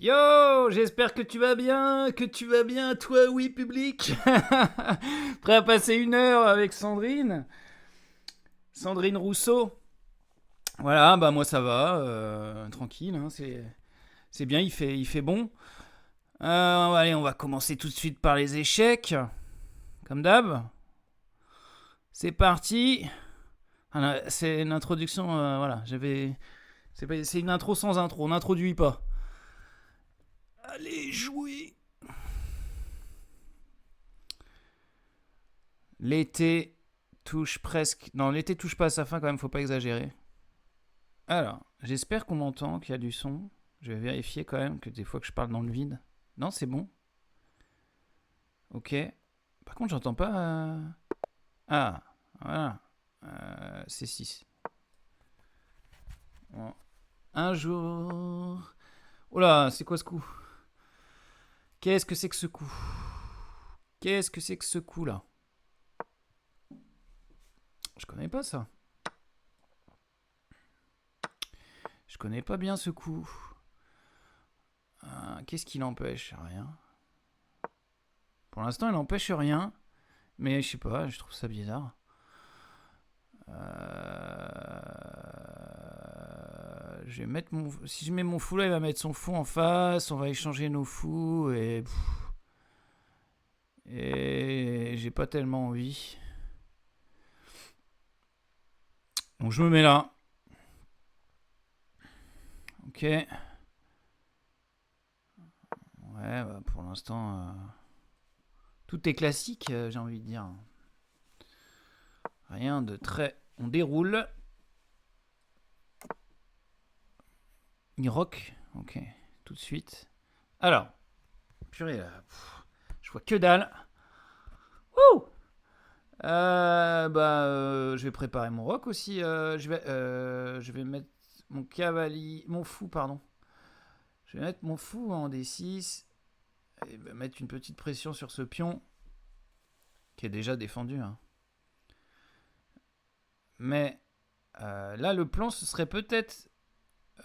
Yo, j'espère que tu vas bien, toi, oui, public. Prêt à passer une heure avec Sandrine Rousseau. Voilà, bah moi ça va, tranquille, hein, c'est bien, il fait bon. Allez, on va commencer tout de suite par les échecs, comme d'hab. C'est parti. C'est une introduction, voilà, c'est une intro sans intro, on n'introduit pas. Allez, jouer. L'été touche presque. Non, l'été touche pas à sa fin quand même, faut pas exagérer. Alors, j'espère qu'on m'entend, qu'il y a du son. Je vais vérifier quand même que des fois que je parle dans le vide. Non, c'est bon. Ok. Par contre, j'entends pas. Ah, voilà. C'est 6. Bon. Un jour. Oh là, c'est quoi ce coup? Qu'est-ce que c'est que ce coup? Qu'est-ce que c'est que ce coup là? Je connais pas ça. Je connais pas bien ce coup. Qu'est-ce qui l'empêche? Rien. Pour l'instant, il n'empêche rien. Mais je sais pas, je trouve ça bizarre. Je vais mettre mon. Si je mets mon fou là, il va mettre son fou en face. On va échanger nos fous et j'ai pas tellement envie. Donc je me mets là. Ok. Ouais, bah pour l'instant, tout est classique, j'ai envie de dire. Rien de très. On déroule. Il rock. Ok. Tout de suite. Alors. Purée là. Je vois que dalle. Wouh! Je vais préparer mon rock aussi. Je vais mettre mon cavalier, mon fou, pardon. Je vais mettre mon fou en D6 et mettre une petite pression sur ce pion qui est déjà défendu. Hein. Mais là, le plan, ce serait peut-être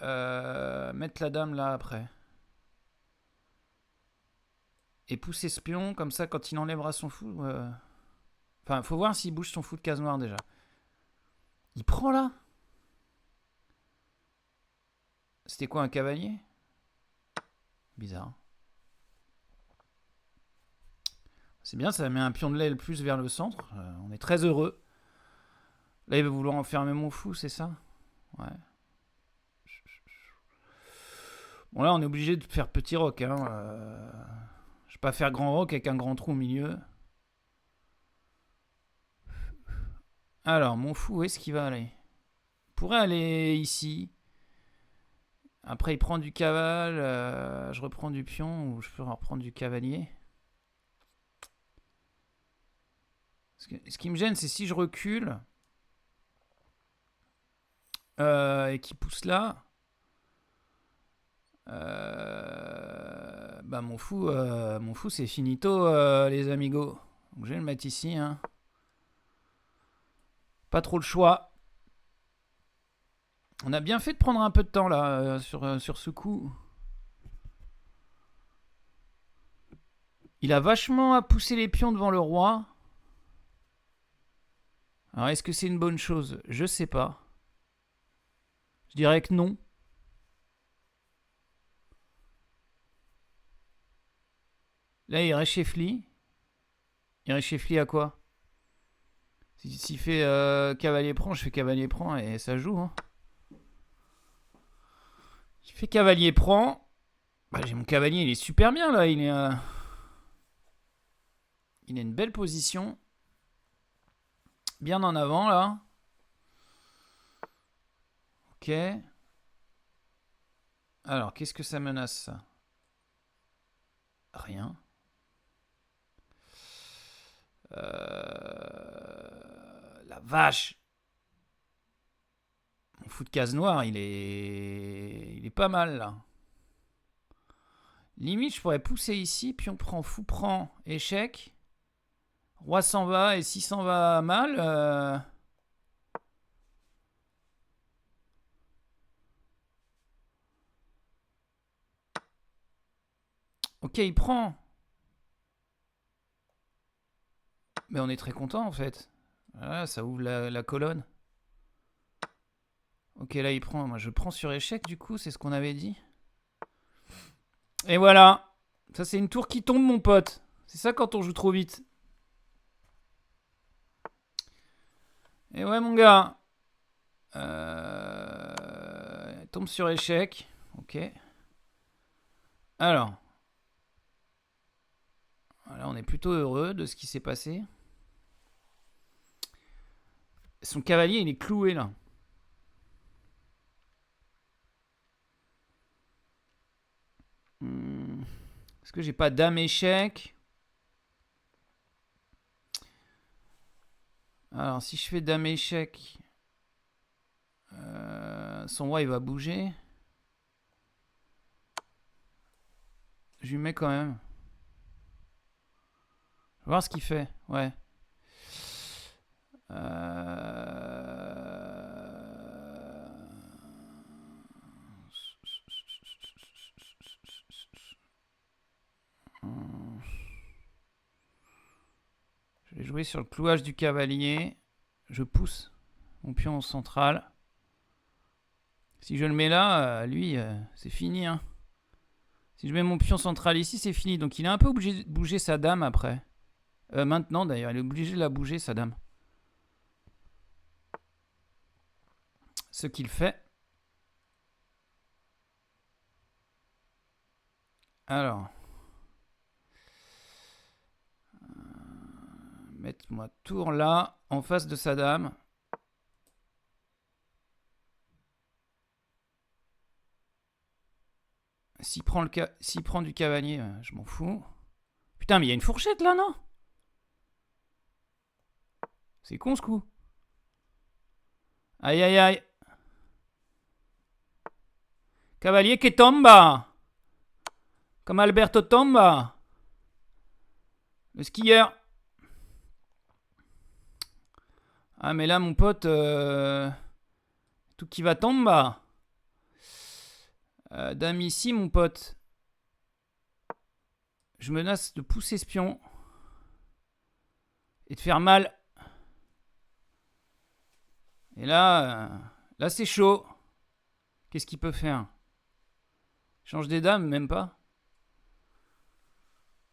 mettre la dame là après. Et pousser ce pion, comme ça, quand il enlèvera son fou. Enfin, faut voir s'il bouge son fou de case noire déjà. Il prend là. C'était quoi, un cavalier? Bizarre. C'est bien, ça met un pion de l'aile plus vers le centre. On est très heureux. Là, il va vouloir enfermer mon fou, c'est ça? Ouais. Bon, là, on est obligé de faire petit rock. Hein. Je vais pas faire grand rock avec un grand trou au milieu. Alors, mon fou, où est-ce qu'il va aller? Il pourrait aller ici. Après, il prend du cavale. Je reprends du pion ou je peux reprendre du cavalier. Ce qui me gêne, c'est si je recule et qu'il pousse là. Mon fou c'est finito, les amigos. Donc je vais le mettre ici. Hein. Pas trop le choix. On a bien fait de prendre un peu de temps là sur ce coup. Il a vachement à pousser les pions devant le roi. Alors est-ce que c'est une bonne chose? Je sais pas. Je dirais que non. Là il récheflie. Il récheflie à quoi? S'il fait cavalier prend, je fais cavalier prend et ça joue. Hein. Il fait cavalier prend. Bah, j'ai mon cavalier, il est super bien là. Il a une belle position. Bien en avant là. Ok. Alors, qu'est-ce que ça menace ça? Rien. La vache. Mon fou de case noire, il est pas mal là. Limite, je pourrais pousser ici, puis on prend fou prend échec. Roi s'en va et si s'en va mal. Ok, il prend. Mais on est très content en fait. Voilà, ça ouvre la colonne. Ok, là il prend. Moi je prends sur échec du coup, c'est ce qu'on avait dit. Et voilà. Ça c'est une tour qui tombe mon pote. C'est ça quand on joue trop vite. Et ouais mon gars. Tombe sur échec. Ok. Alors. Là on est plutôt heureux de ce qui s'est passé. Son cavalier il est cloué là. Est-ce que j'ai pas dame échec? Alors si je fais dame échec, son roi il va bouger. Je lui mets quand même. Je vais voir ce qu'il fait. Ouais. Je vais jouer sur le clouage du cavalier. Je pousse mon pion au central. Si je le mets là, lui, c'est fini. Hein. Si je mets mon pion central ici, c'est fini. Donc il est un peu obligé de bouger sa dame après. Maintenant d'ailleurs, il est obligé de la bouger, sa dame. Ce qu'il fait. Alors. Mettre-moi tour là, en face de sa dame. S'il prend du cavalier, je m'en fous. Putain, mais il y a une fourchette là, non? C'est con ce coup. Aïe aïe aïe. Cavalier qui tomba. Comme Alberto Tomba. Le skieur. Ah mais là mon pote, tout qui va tomber. Dame ici mon pote. Je menace de pousser ce pion. Et de faire mal. Et là c'est chaud. Qu'est-ce qu'il peut faire? Change des dames, même pas.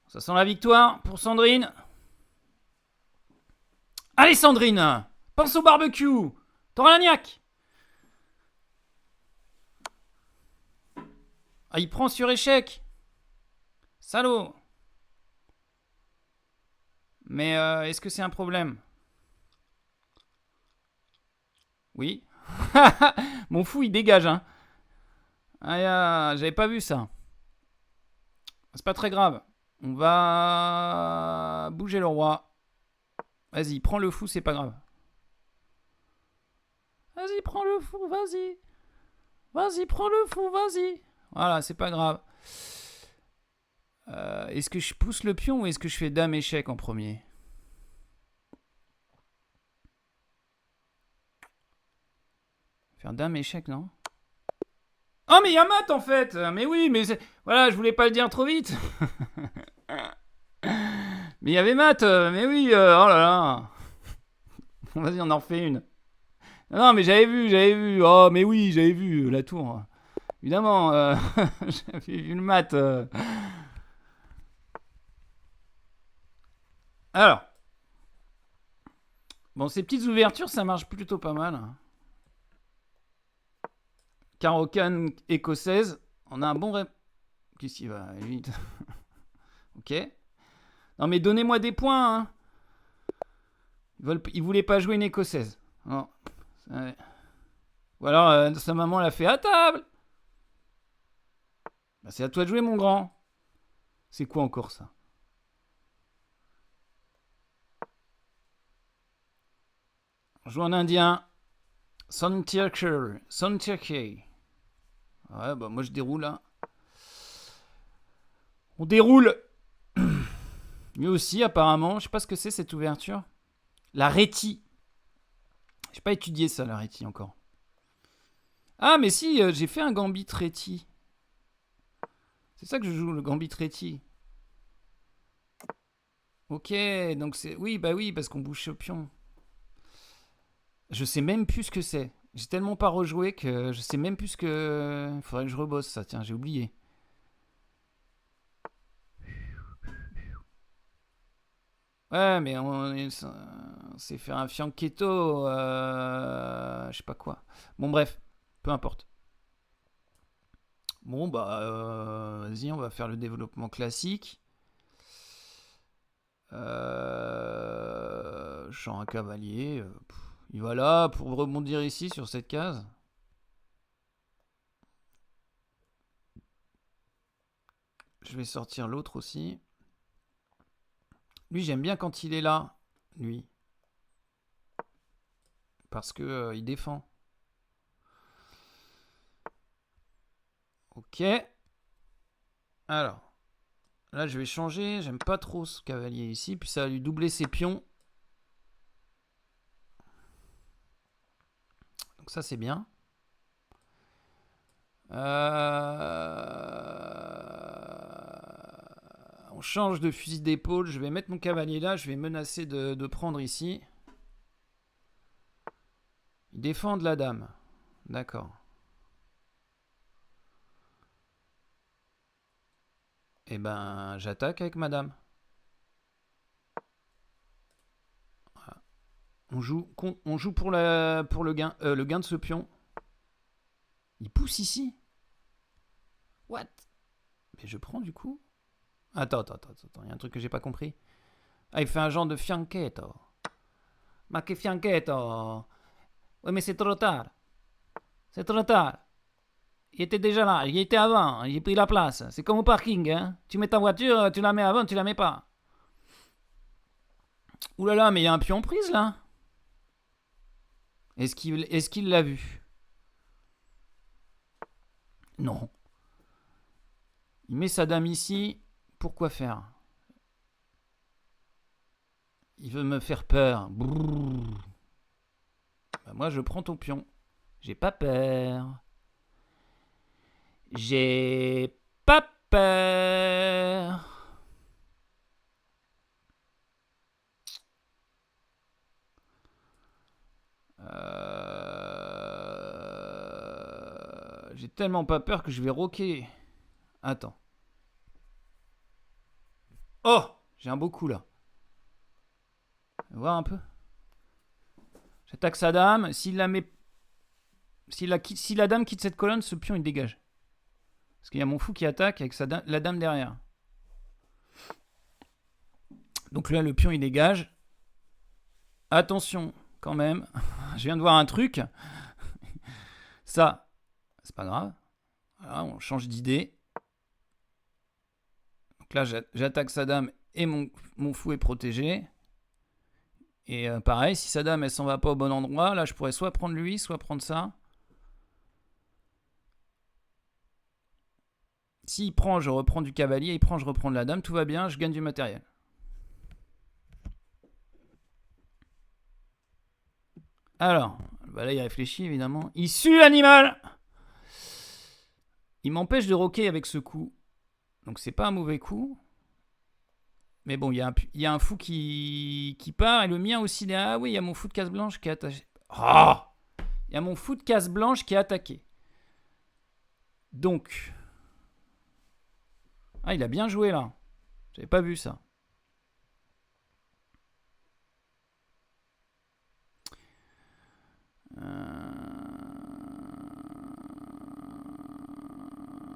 Ça sent la victoire pour Sandrine. Allez Sandrine, pense au barbecue. T'auras la niaque. Ah, il prend sur échec. Salaud. Mais est-ce que c'est un problème? Oui. Mon fou, il dégage, hein. Ah, j'avais pas vu ça. C'est pas très grave. On va bouger le roi. Vas-y, prends le fou, c'est pas grave. Vas-y, prends le fou, vas-y. Vas-y, prends le fou, vas-y. Voilà, c'est pas grave. Est-ce que je pousse le pion ou est-ce que je fais dame échec en premier? Faire dame échec, non? Oh, mais il y a mat en fait. Mais oui, mais voilà, je voulais pas le dire trop vite. Mais il y avait mat. Mais oui, oh là là. Vas-y, on en refait une. Non, mais j'avais vu. Oh, mais oui, j'avais vu la tour. Évidemment, j'avais vu le mat. Alors. Bon, ces petites ouvertures, ça marche plutôt pas mal. Caro-Can écossaise. On a un bon... Qu'est-ce qu'il va vite. Ok. Non, mais donnez-moi des points. Hein. Ils voulaient pas jouer une écossaise. Non. Ou alors, sa maman l'a fait à table. Bah, c'est à toi de jouer, mon grand. C'est quoi encore ça? On joue en indien. Sontirke. Ouais, bah moi je déroule là. On déroule. Lui aussi, apparemment. Je sais pas ce que c'est cette ouverture. La rétie. J'ai pas étudié ça, la rétie encore. Ah, mais si, j'ai fait un gambit rétie. C'est ça que je joue, le Gambit Réti. Ok, donc c'est... Oui, bah oui, parce qu'on bouge au pion. Je sais même plus ce que c'est. J'ai tellement pas rejoué que je sais même plus ce que... Faudrait que je rebosse ça, tiens, j'ai oublié. Ouais, mais on s'est fait un fianchetto, je sais pas quoi. Bon, bref, peu importe. Bon, bah, vas-y, on va faire le développement classique. Champ un cavalier. Il va là pour rebondir ici sur cette case. Je vais sortir l'autre aussi. Lui, j'aime bien quand il est là, lui. Parce que il défend. Ok. Alors, là, je vais changer. J'aime pas trop ce cavalier ici. Puis ça va lui doubler ses pions. Donc ça, c'est bien. On change de fusil d'épaule. Je vais mettre mon cavalier là. Je vais menacer de prendre ici. Il défend de la dame. D'accord. Eh ben, j'attaque avec madame. Voilà. On joue pour le gain de ce pion. Il pousse ici. What? Mais je prends du coup. Attends. Il y a un truc que j'ai pas compris. Ah, il fait un genre de fianchetto. Ma che fianchetto? Oui, mais c'est trop tard. C'est trop tard. Il était déjà là. Il était avant. Il a pris la place. C'est comme au parking. Hein. Tu mets ta voiture, tu la mets avant, tu la mets pas. Ouh là là, mais il y a un pion prise là. Est-ce qu'il l'a vu? Non. Il met sa dame ici. Pourquoi faire? Il veut me faire peur. Brrr. Bah moi, je prends ton pion. J'ai pas peur. J'ai pas peur. J'ai tellement pas peur que je vais roquer. Attends. Oh! J'ai un beau coup là. Voir un peu. J'attaque sa dame. S'il la met. Si la dame quitte cette colonne, ce pion il dégage. Parce qu'il y a mon fou qui attaque avec la dame derrière. Donc là, le pion il dégage. Attention, quand même. Je viens de voir un truc. Ça, c'est pas grave. Voilà, on change d'idée. Donc là, j'attaque sa dame et mon fou est protégé. Et pareil, si sa dame elle s'en va pas au bon endroit, là je pourrais soit prendre lui, soit prendre ça. S'il prend, je reprends du cavalier. Il prend, je reprends de la dame. Tout va bien, je gagne du matériel. Alors, bah là il réfléchit évidemment. Il sue l'animal. Il m'empêche de roquer avec ce coup. Donc c'est pas un mauvais coup. Mais bon, il y a un fou qui part et le mien aussi. Ah oui, il y a mon fou de casse blanche qui est attaché. Oh! Il y a mon fou de casse blanche qui est attaqué. Donc. Ah, il a bien joué là. J'avais pas vu ça.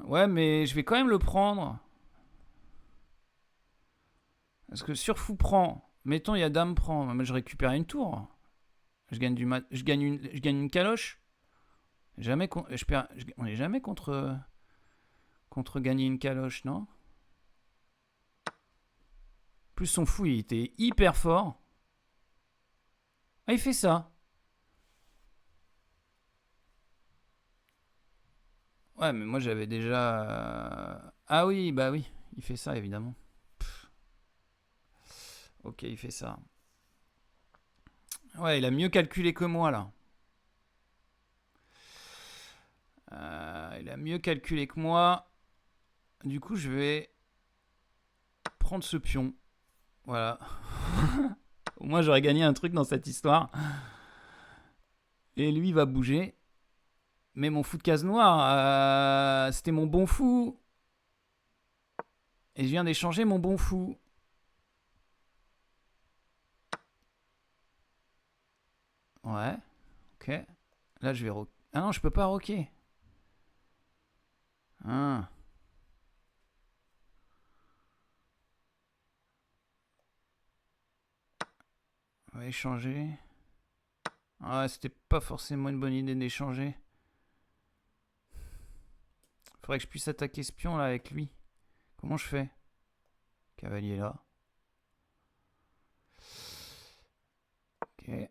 Ouais, mais je vais quand même le prendre. Parce que sur fou prend. Mettons, il y a dame prend. Mais je récupère une tour. Je gagne je gagne une caloche. Jamais on est jamais contre gagner une caloche, non? Plus son fou, il était hyper fort. Ah, il fait ça. Ouais, mais moi j'avais déjà. Ah oui, bah oui, il fait ça évidemment. Ok, il fait ça. Ouais, il a mieux calculé que moi là. Il a mieux calculé que moi. Du coup, je vais prendre ce pion. Voilà. Au moins, j'aurais gagné un truc dans cette histoire. Et lui, il va bouger. Mais mon fou de case noire, c'était mon bon fou. Et je viens d'échanger mon bon fou. Ouais. Ok. Là, je vais rock. Ah non, je peux pas rocker. Ah. On va échanger. Ah ouais, c'était pas forcément une bonne idée d'échanger. Faudrait que je puisse attaquer ce pion là avec lui. Comment je fais? Cavalier là. Ok.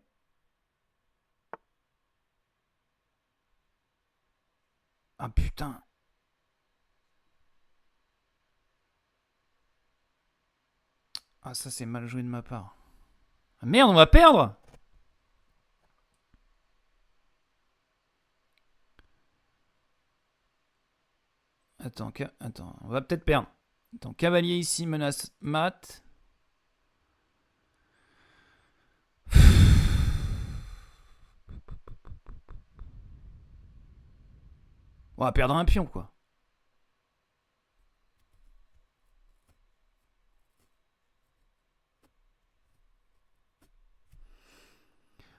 Ah putain. Ah ça c'est mal joué de ma part. Ah merde, on va perdre. Attends, attends, on va peut-être perdre. Attends, cavalier ici menace mat. On va perdre un pion quoi.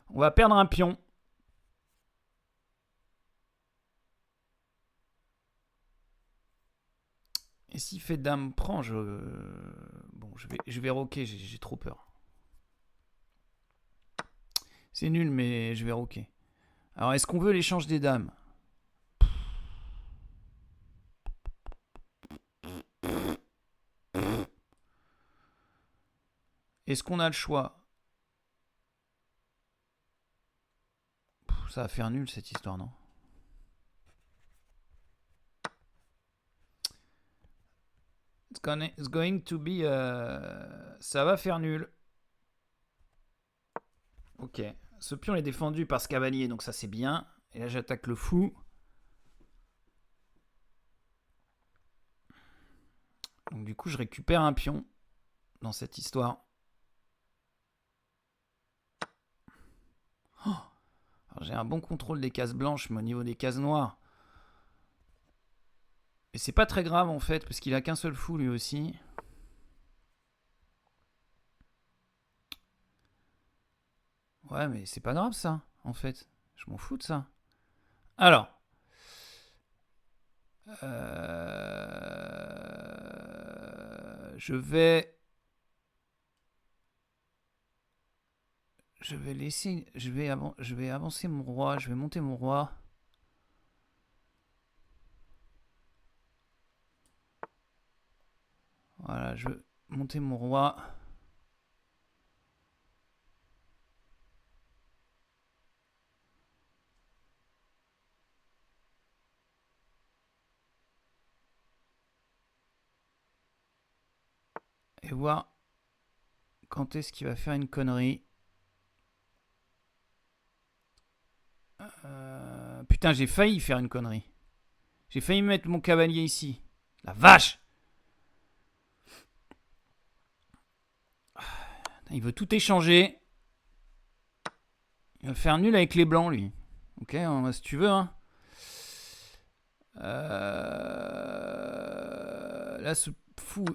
On va perdre un pion. Et s'il fait dame prend, bon, je vais rocker, j'ai trop peur. C'est nul, mais je vais rocker. Alors, est-ce qu'on veut l'échange des dames? Est-ce qu'on a le choix? Ça va faire nul cette histoire, non? It's going to be. Ça va faire nul. Ok. Ce pion est défendu par ce cavalier, donc ça c'est bien. Et là j'attaque le fou. Donc du coup je récupère un pion dans cette histoire. Oh, j'ai un bon contrôle des cases blanches, mais au niveau des cases noires. Et c'est pas très grave en fait, parce qu'il a qu'un seul fou lui aussi. Ouais, mais c'est pas grave ça, en fait. Je m'en fous de ça. Alors. Je vais. Je vais laisser. Je vais avancer mon roi. Je vais monter mon roi. Voilà, je vais monter mon roi. Et voir quand est-ce qu'il va faire une connerie. Putain, j'ai failli faire une connerie. J'ai failli mettre mon cavalier ici. La vache! Il veut tout échanger. Il va faire nul avec les blancs, lui. Ok, si tu veux, hein. Là, ce fou,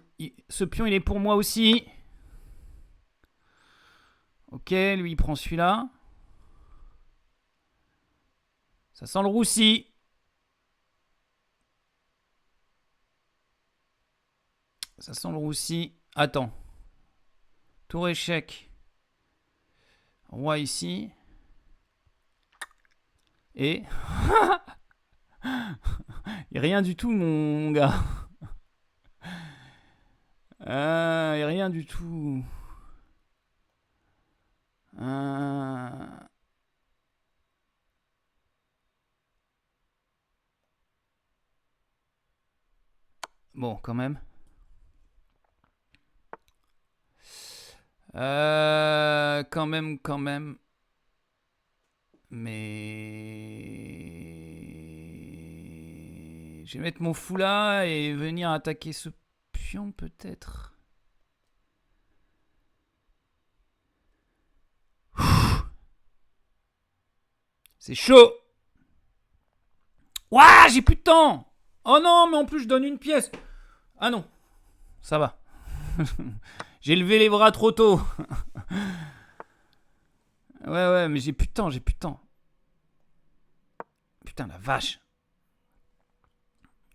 ce pion, il est pour moi aussi. Ok, lui, il prend celui-là. Ça sent le roussi. Ça sent le roussi. Attends. Tour échec. Roi ici. Et... Il rien du tout, mon gars. Il rien du tout. Bon, quand même. Quand même, quand même. Mais Je vais mettre mon fou là et venir attaquer ce pion peut-être. C'est chaud. Ouah, j'ai plus de temps. Oh non, mais en plus je donne une pièce. Ah non, ça va. J'ai levé les bras trop tôt. Ouais, mais j'ai plus de temps, Putain, la vache.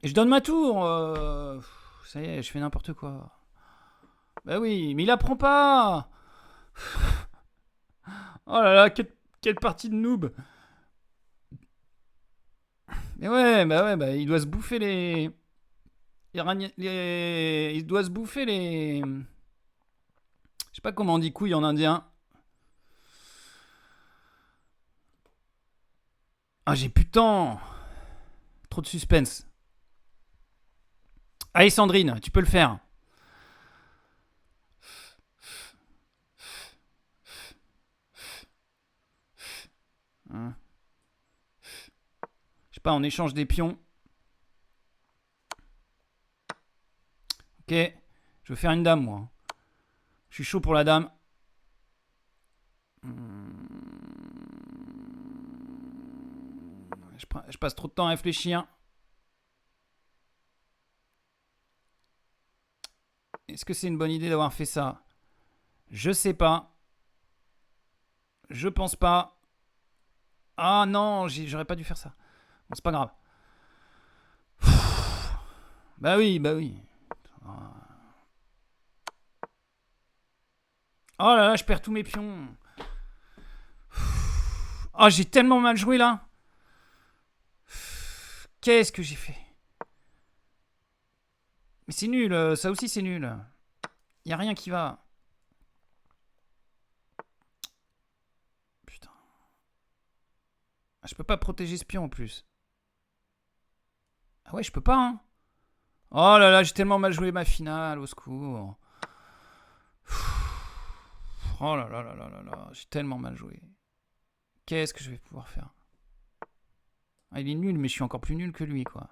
Et je donne ma tour. Ça y est, je fais n'importe quoi. Bah oui, mais il apprend pas. Oh là là, quelle partie de noob. Mais ouais, il doit se bouffer il doit se bouffer les... Je sais pas comment on dit couille en indien. Ah, j'ai plus de temps. Trop de suspense. Allez, Sandrine, tu peux le faire. Hein. Je sais pas, on échange des pions. Ok, je veux faire une dame, moi. Je suis chaud pour la dame. Je passe trop de temps à réfléchir. Est-ce que c'est une bonne idée d'avoir fait ça? Je sais pas. Je pense pas. Ah non, j'aurais pas dû faire ça. Bon, c'est pas grave. Bah oui. Oh là là, je perds tous mes pions. Oh, j'ai tellement mal joué là. Qu'est-ce que j'ai fait? Mais c'est nul, ça aussi c'est nul. Y a rien qui va. Putain. Je peux pas protéger ce pion en plus. Ah ouais, je peux pas, hein. Oh là là, j'ai tellement mal joué ma finale, au secours. Oh là là là là là là, j'ai tellement mal joué. Qu'est-ce que je vais pouvoir faire? Ah, il est nul, mais je suis encore plus nul que lui, quoi.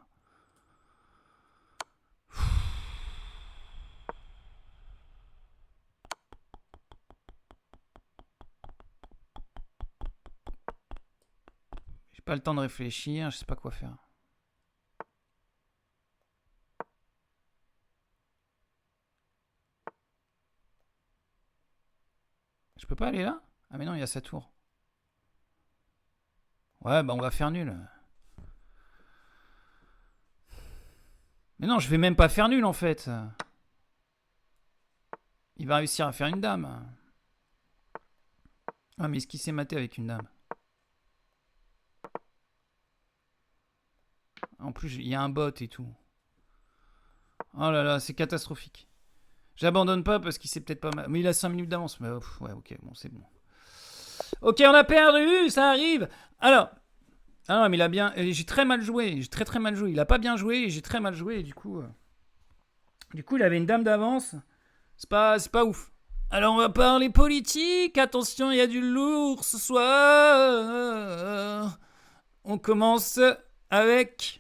J'ai pas le temps de réfléchir, je sais pas quoi faire. Je peux pas aller là? Ah mais non, il y a sa tour. Ouais, bah on va faire nul. Mais non, je vais même pas faire nul en fait. Il va réussir à faire une dame. Ah mais est-ce qu'il s'est maté avec une dame? En plus, il y a un bot et tout. Oh là là, c'est catastrophique. J'abandonne pas parce qu'il sait peut-être pas... Mais il a 5 minutes d'avance. Mais ouais, ok, bon, c'est bon. Ok, on a perdu, ça arrive. Alors... Ah non, mais il a bien... J'ai très mal joué. J'ai très mal joué. Il a pas bien joué et j'ai très mal joué. Et du coup, il avait une dame d'avance. C'est pas ouf. Alors, on va parler politique. Attention, il y a du lourd ce soir. On commence avec...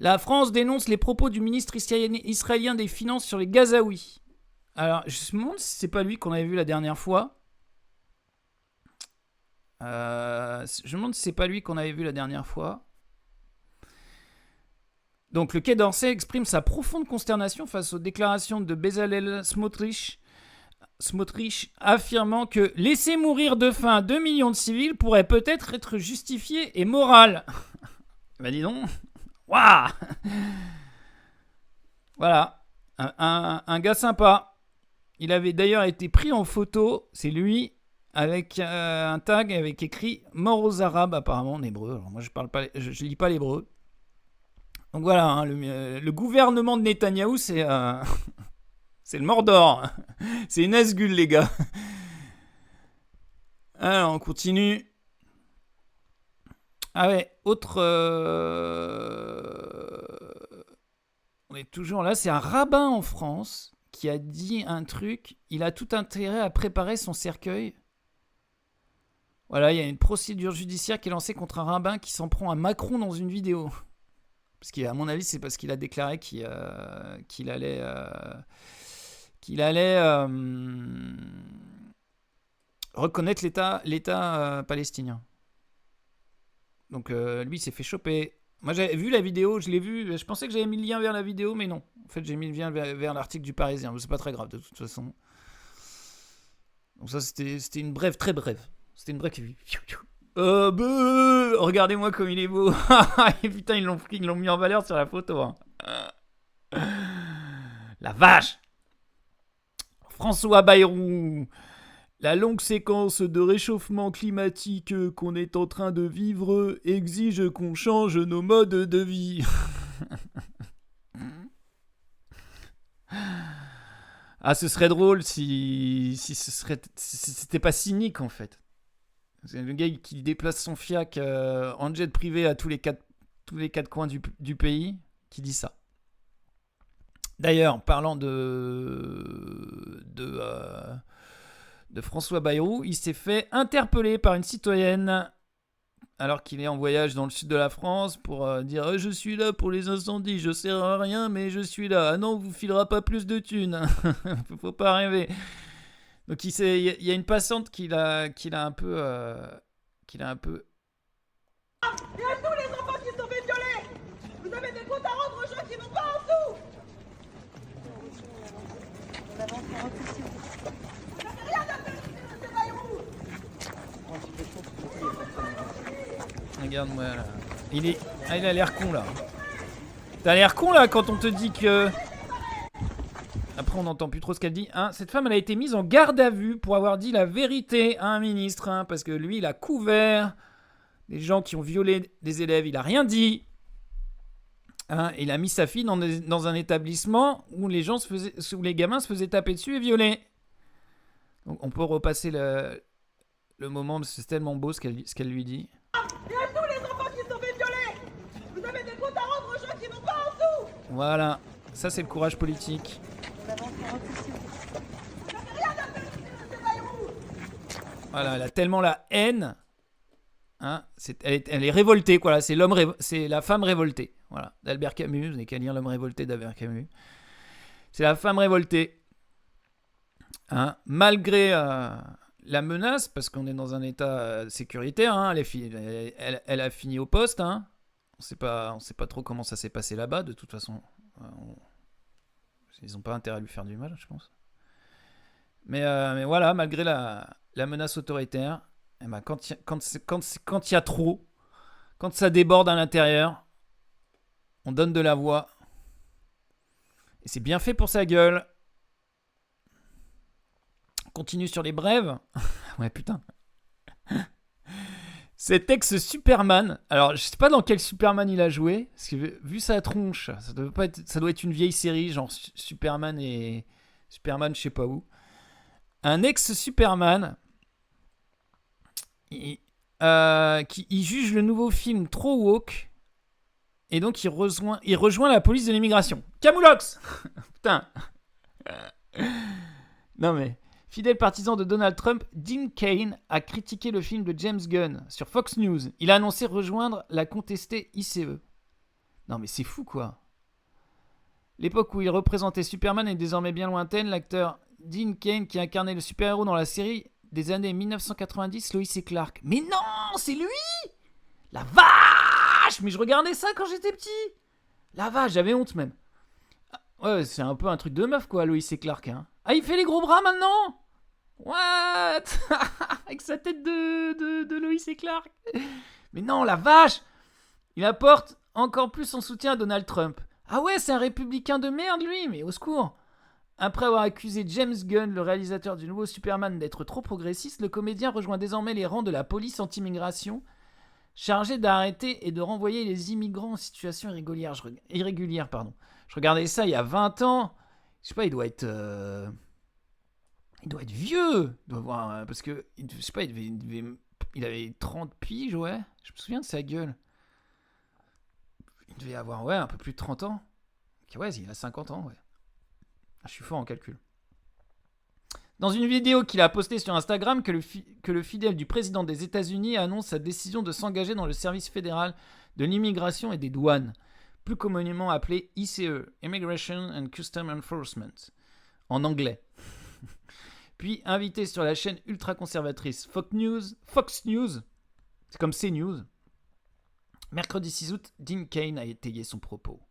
La France dénonce les propos du ministre israélien des Finances sur les Gazaouis. Alors, je me demande si c'est pas lui qu'on avait vu la dernière fois. Je me demande si c'est pas lui qu'on avait vu la dernière fois. Donc, le Quai d'Orsay exprime sa profonde consternation face aux déclarations de Bezalel Smotrich, affirmant que laisser mourir de faim 2 millions de civils pourrait peut-être être justifié et moral. Bah dis donc. Waouh. Voilà. Un gars sympa. Il avait d'ailleurs été pris en photo, c'est lui, avec un tag avec écrit mort aux Arabes, apparemment en hébreu. Alors moi je lis pas l'hébreu. Donc voilà, hein, le gouvernement de Netanyahou, c'est c'est le Mordor. C'est une Nazgûl, les gars. Alors on continue. Ah ouais, autre... On est toujours là, c'est un rabbin en France qui a dit un truc, il a tout intérêt à préparer son cercueil. Voilà, il y a une procédure judiciaire qui est lancée contre un rabbin qui s'en prend à Macron dans une vidéo. Parce qu'à mon avis, c'est parce qu'il a déclaré qu'il allait reconnaître l'État palestinien. Donc lui, il s'est fait choper. Moi, j'avais vu la vidéo, je l'ai vue. Je pensais que j'avais mis le lien vers la vidéo, mais non. En fait, j'ai mis le lien vers l'article du Parisien. Mais c'est pas très grave, de toute façon. Donc ça, c'était une brève, très brève. C'était une brève qui... regardez-moi comme il est beau. Et putain, ils l'ont mis en valeur sur la photo. Hein. La vache. François Bayrou. La longue séquence de réchauffement climatique qu'on est en train de vivre exige qu'on change nos modes de vie. Ah, ce serait drôle si c'était pas cynique en fait. C'est le gars qui déplace son fiac en jet privé à tous les quatre coins du pays qui dit ça. D'ailleurs, parlant de François Bayrou, il s'est fait interpeller par une citoyenne alors qu'il est en voyage dans le sud de la France pour dire je suis là pour les incendies, je sers à rien mais je suis là. Ah non, on vous filera pas plus de thunes. Faut pas rêver. Donc il y a une passante qui l'a un peu Et à tous les enfants qui sont fait violer, vous avez des comptes à rendre aux gens qui vont pas en dessous. On avance par un peu. Vous n'avez rien à faire, c'est Bayrou. Regarde-moi là. Il a l'air con là. T'as l'air con là quand on te dit que... Après on n'entend plus trop ce qu'elle dit. Hein, cette femme elle a été mise en garde à vue pour avoir dit la vérité à un ministre. Hein, parce que lui il a couvert des gens qui ont violé des élèves. Il a rien dit. Hein, il a mis sa fille dans un établissement où les gamins se faisaient taper dessus et violer. Donc on peut repasser le moment parce que c'est tellement beau ce qu'elle lui dit. Et à tous les enfants qui sont fait violer, vous avez des comptes à rendre aux gens qui vont pas en dessous. Voilà, ça c'est le courage politique. On avance par un peu. Vous n'avez rien à faire, c'est Bayrou. Voilà, elle a tellement la haine. Hein, elle est révoltée, quoi. C'est la femme révoltée. Voilà, d'Albert Camus. Vous n'avez qu'à lire L'homme révolté d'Albert Camus. C'est la femme révoltée. Hein, malgré la menace, parce qu'on est dans un état sécuritaire. Hein, elle a fini au poste. Hein. On sait pas trop comment ça s'est passé là-bas. De toute façon, ils n'ont pas intérêt à lui faire du mal, je pense. Mais voilà, malgré la menace autoritaire, eh ben, quand il y a trop, quand ça déborde à l'intérieur, on donne de la voix. Et c'est bien fait pour sa gueule. On continue sur les brèves. Ouais, putain. Cet ex-Superman. Alors, je sais pas dans quel Superman il a joué. Parce que vu sa tronche, ça doit être une vieille série, genre Superman et Superman, je sais pas où. Un ex-Superman qui juge le nouveau film trop woke et donc il rejoint la police de l'immigration. Camoulox. Putain. Non mais, fidèle partisan de Donald Trump, Dean Cain a critiqué le film de James Gunn sur Fox News. Il a annoncé rejoindre la contestée ICE. Non mais c'est fou quoi. L'époque où il représentait Superman est désormais bien lointaine. L'acteur Dean Cain qui incarnait le super-héros dans la série des années 1990, Lois et Clark. Mais non, c'est lui! La vache! Mais je regardais ça quand j'étais petit. La vache, j'avais honte même. Ouais, c'est un peu un truc de meuf quoi, Lois et Clark. Hein. Ah, il fait les gros bras maintenant? What? Avec sa tête de Lois et Clark. Mais non, la vache! Il apporte encore plus son soutien à Donald Trump. Ah ouais, c'est un républicain de merde lui, mais au secours. Après avoir accusé James Gunn, le réalisateur du nouveau Superman, d'être trop progressiste, le comédien rejoint désormais les rangs de la police anti-immigration, chargée d'arrêter et de renvoyer les immigrants en situation irrégulière. Je regardais ça il y a 20 ans. Je sais pas, il doit être vieux. Il doit avoir, parce que, je sais pas, il avait 30 piges, ouais. Je me souviens de sa gueule. Il devait avoir, ouais, un peu plus de 30 ans. Ouais, il a 50 ans, ouais. Je suis fort en calcul. Dans une vidéo qu'il a postée sur Instagram, que le fidèle du président des États-Unis annonce sa décision de s'engager dans le service fédéral de l'immigration et des douanes, plus communément appelé ICE, Immigration and Customs Enforcement, en anglais. Puis invité sur la chaîne ultra-conservatrice Fox News, c'est comme CNews, mercredi 6 août, Dean Cain a étayé son propos.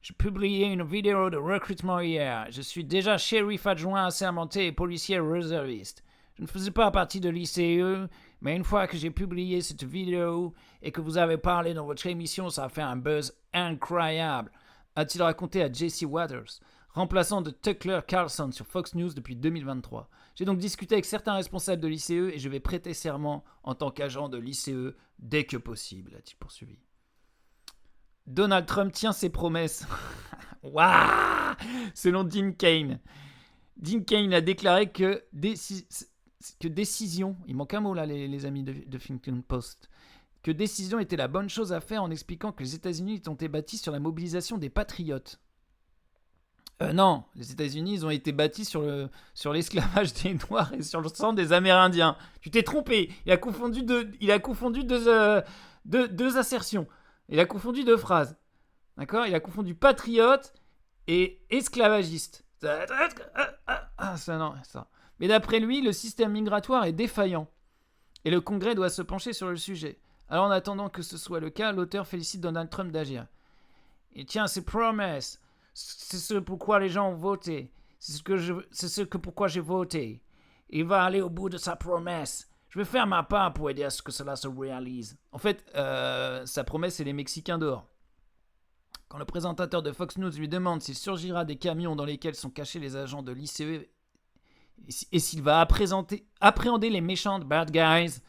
J'ai publié une vidéo de recrutement hier. Je suis déjà shérif adjoint assermenté et policier réserviste. Je ne faisais pas partie de l'ICE, mais une fois que j'ai publié cette vidéo et que vous avez parlé dans votre émission, ça a fait un buzz incroyable, a-t-il raconté à Jesse Waters, remplaçant de Tucker Carlson sur Fox News depuis 2023. J'ai donc discuté avec certains responsables de l'ICE et je vais prêter serment en tant qu'agent de l'ICE dès que possible, a-t-il poursuivi. Donald Trump tient ses promesses. Waouh! Selon Dean Cain. Dean Cain a déclaré que décision, il manque un mot là les amis de Huffington Post, que décision était la bonne chose à faire en expliquant que les États-Unis ont été bâtis sur la mobilisation des patriotes. Non, les États-Unis ils ont été bâtis sur l'esclavage des Noirs et sur le sang des Amérindiens. Tu t'es trompé, il a confondu deux assertions. Il a confondu deux phrases. D'accord? Il a confondu patriote et esclavagiste. Ça. Mais d'après lui, le système migratoire est défaillant. Et le Congrès doit se pencher sur le sujet. Alors en attendant que ce soit le cas, l'auteur félicite Donald Trump d'agir. Il tient ses promesses. C'est ce pourquoi les gens ont voté. Pourquoi j'ai voté. Il va aller au bout de sa promesse. Je vais faire ma part pour aider à ce que cela se réalise. En fait, sa promesse, c'est les Mexicains dehors. Quand le présentateur de Fox News lui demande s'il surgira des camions dans lesquels sont cachés les agents de l'ICE et s'il va appréhender les méchants bad guys,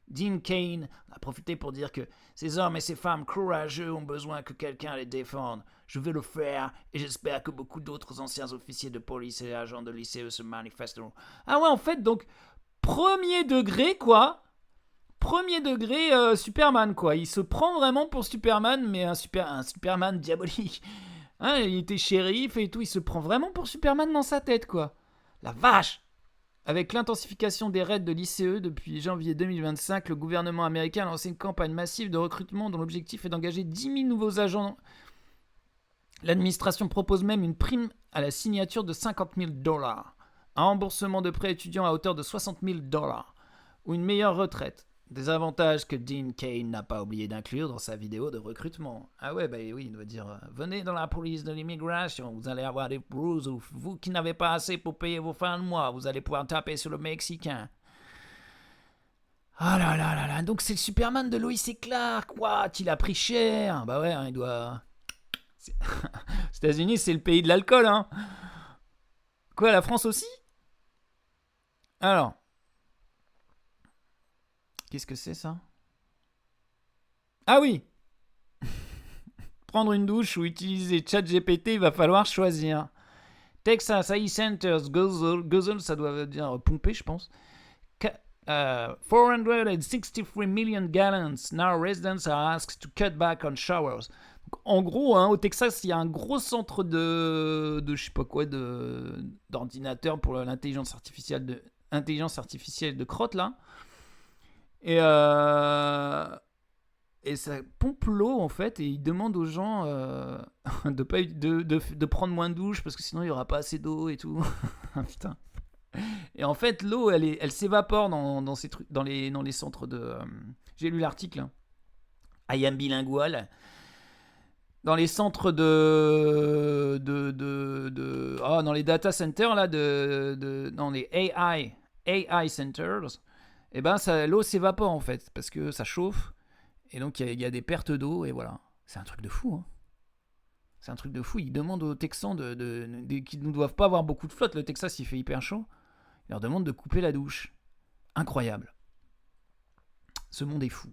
Dean Cain a profité pour dire que ces hommes et ces femmes courageux ont besoin que quelqu'un les défende. Je vais le faire et j'espère que beaucoup d'autres anciens officiers de police et agents de l'ICE se manifesteront. Ah ouais, en fait, donc... Premier degré, quoi. Premier degré Superman, quoi. Il se prend vraiment pour Superman, mais un Superman diabolique. Hein, il était shérif et tout. Il se prend vraiment pour Superman dans sa tête, quoi. La vache! Avec l'intensification des raids de l'ICE depuis janvier 2025, le gouvernement américain a lancé une campagne massive de recrutement dont l'objectif est d'engager 10 000 nouveaux agents. L'administration propose même une prime à la signature de $50,000. Un remboursement de prêts étudiants à hauteur de $60,000 ou une meilleure retraite. Des avantages que Dean Cain n'a pas oublié d'inclure dans sa vidéo de recrutement. Ah ouais, bah oui, il doit dire venez dans la police de l'immigration, vous allez avoir des bruises, ou vous qui n'avez pas assez pour payer vos fins de mois, vous allez pouvoir taper sur le Mexicain. Ah là là là là, donc c'est le Superman de Lois et Clark, what? Il a pris cher. Bah ouais, hein, il doit... Aux États-Unis, c'est le pays de l'alcool, hein. Quoi, la France aussi? Alors, qu'est-ce que c'est ça? Ah oui! Prendre une douche ou utiliser ChatGPT, il va falloir choisir. Texas AI Centers guzzle, ça doit dire pomper, je pense. 463 million gallons. Now residents are asked to cut back on showers. Donc, en gros, hein, au Texas, il y a un gros centre de je sais pas quoi, d'ordinateur pour l'intelligence artificielle de crotte là. Et ça pompe l'eau en fait et il demande aux gens de prendre moins de douches parce que sinon il n'y aura pas assez d'eau et tout. Putain. Et en fait l'eau elle s'évapore dans ces trucs, dans les centres de... j'ai lu l'article, hein. I am bilingual. Dans les centres dans les data centers là, dans les AI centers, et ben l'eau s'évapore en fait parce que ça chauffe et donc il y a des pertes d'eau et voilà. C'est un truc de fou, hein. C'est un truc de fou. Ils demandent aux Texans qui ne doivent pas avoir beaucoup de flotte. Le Texas il fait hyper chaud. Ils leur demandent de couper la douche. Incroyable. Ce monde est fou.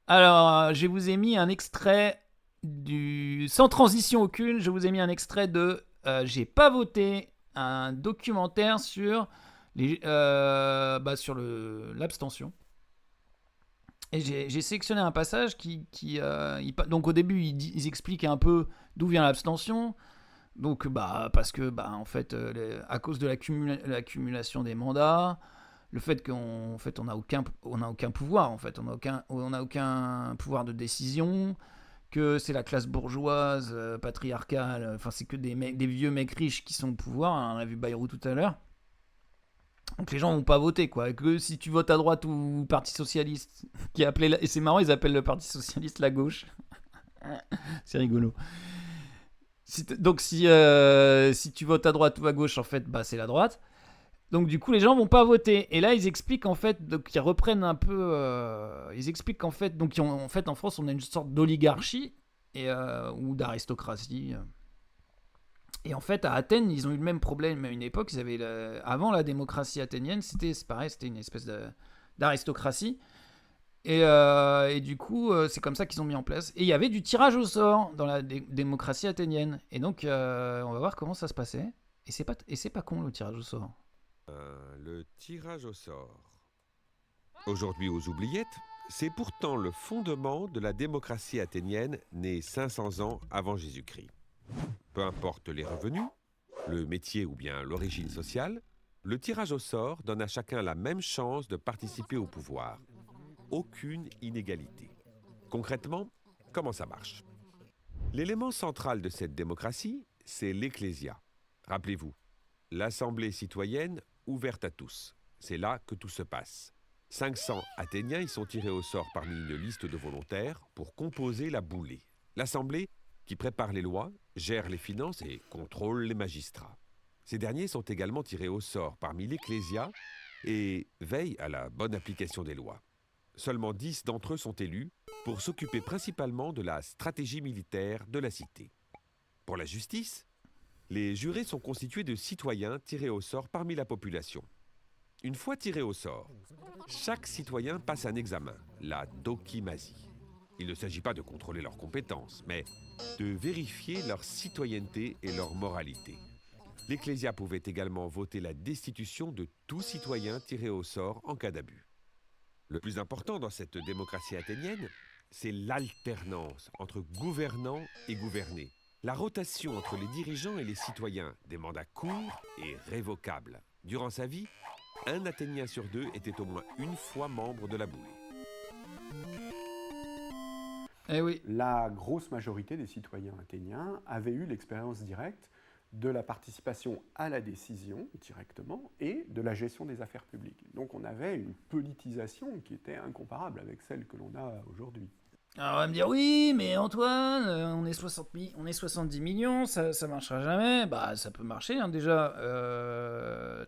Alors je vous ai mis un extrait sans transition aucune, je vous ai mis un extrait de J'ai pas voté, un documentaire sur l'abstention. Et j'ai sélectionné un passage donc au début ils expliquent un peu d'où vient l'abstention, Donc, parce que, en fait, à cause de l'accumulation des mandats, le fait qu'en fait, on n'a aucun pouvoir, en fait, on n'a aucun pouvoir de décision, que c'est la classe bourgeoise, patriarcale, enfin, c'est que des vieux mecs riches qui sont au pouvoir, hein, on a vu Bayrou tout à l'heure. Donc les gens vont pas voter, quoi. Et que si tu votes à droite ou Parti Socialiste, qui est appelé, et c'est marrant, ils appellent le Parti Socialiste la gauche. C'est rigolo. Donc si tu votes à droite ou à gauche, en fait, c'est la droite. Donc du coup, les gens vont pas voter. Et là, ils expliquent en fait, donc ils reprennent un peu, ils expliquent qu'en fait, donc en fait, en France, on a une sorte d'oligarchie ou d'aristocratie. Et en fait, à Athènes, ils ont eu le même problème à une époque. Avant la démocratie athénienne, c'est pareil, c'était une espèce d'aristocratie. Et du coup, c'est comme ça qu'ils ont mis en place. Et il y avait du tirage au sort dans la démocratie athénienne. Et donc, on va voir comment ça se passait. Et c'est pas con le tirage au sort. Le tirage au sort. Aujourd'hui aux oubliettes, c'est pourtant le fondement de la démocratie athénienne née 500 ans avant Jésus-Christ. Peu importe les revenus, le métier ou bien l'origine sociale, le tirage au sort donne à chacun la même chance de participer au pouvoir. Aucune inégalité. Concrètement, comment ça marche ? L'élément central de cette démocratie, c'est l'Ecclésia. Rappelez-vous, l'Assemblée citoyenne ouverte à tous. C'est là que tout se passe. 500 Athéniens y sont tirés au sort parmi une liste de volontaires pour composer la boulée. L'Assemblée, qui prépare les lois, gère les finances et contrôle les magistrats. Ces derniers sont également tirés au sort parmi l'Ecclésia et veillent à la bonne application des lois. Seulement 10 d'entre eux sont élus pour s'occuper principalement de la stratégie militaire de la cité. Pour la justice, les jurés sont constitués de citoyens tirés au sort parmi la population. Une fois tirés au sort, chaque citoyen passe un examen, la dokimasie. Il ne s'agit pas de contrôler leurs compétences, mais de vérifier leur citoyenneté et leur moralité. L'Ecclésia pouvait également voter la destitution de tout citoyen tiré au sort en cas d'abus. Le plus important dans cette démocratie athénienne, c'est l'alternance entre gouvernants et gouvernés. La rotation entre les dirigeants et les citoyens, des mandats courts et révocables. Durant sa vie, un Athénien sur 2 était au moins une fois membre de la boulée. Eh oui. La grosse majorité des citoyens athéniens avaient eu l'expérience directe de la participation à la décision directement et de la gestion des affaires publiques. Donc on avait une politisation qui était incomparable avec celle que l'on a aujourd'hui. Alors on va me dire, oui, mais Antoine, on est 70 millions, ça marchera jamais. Ça peut marcher, hein, déjà.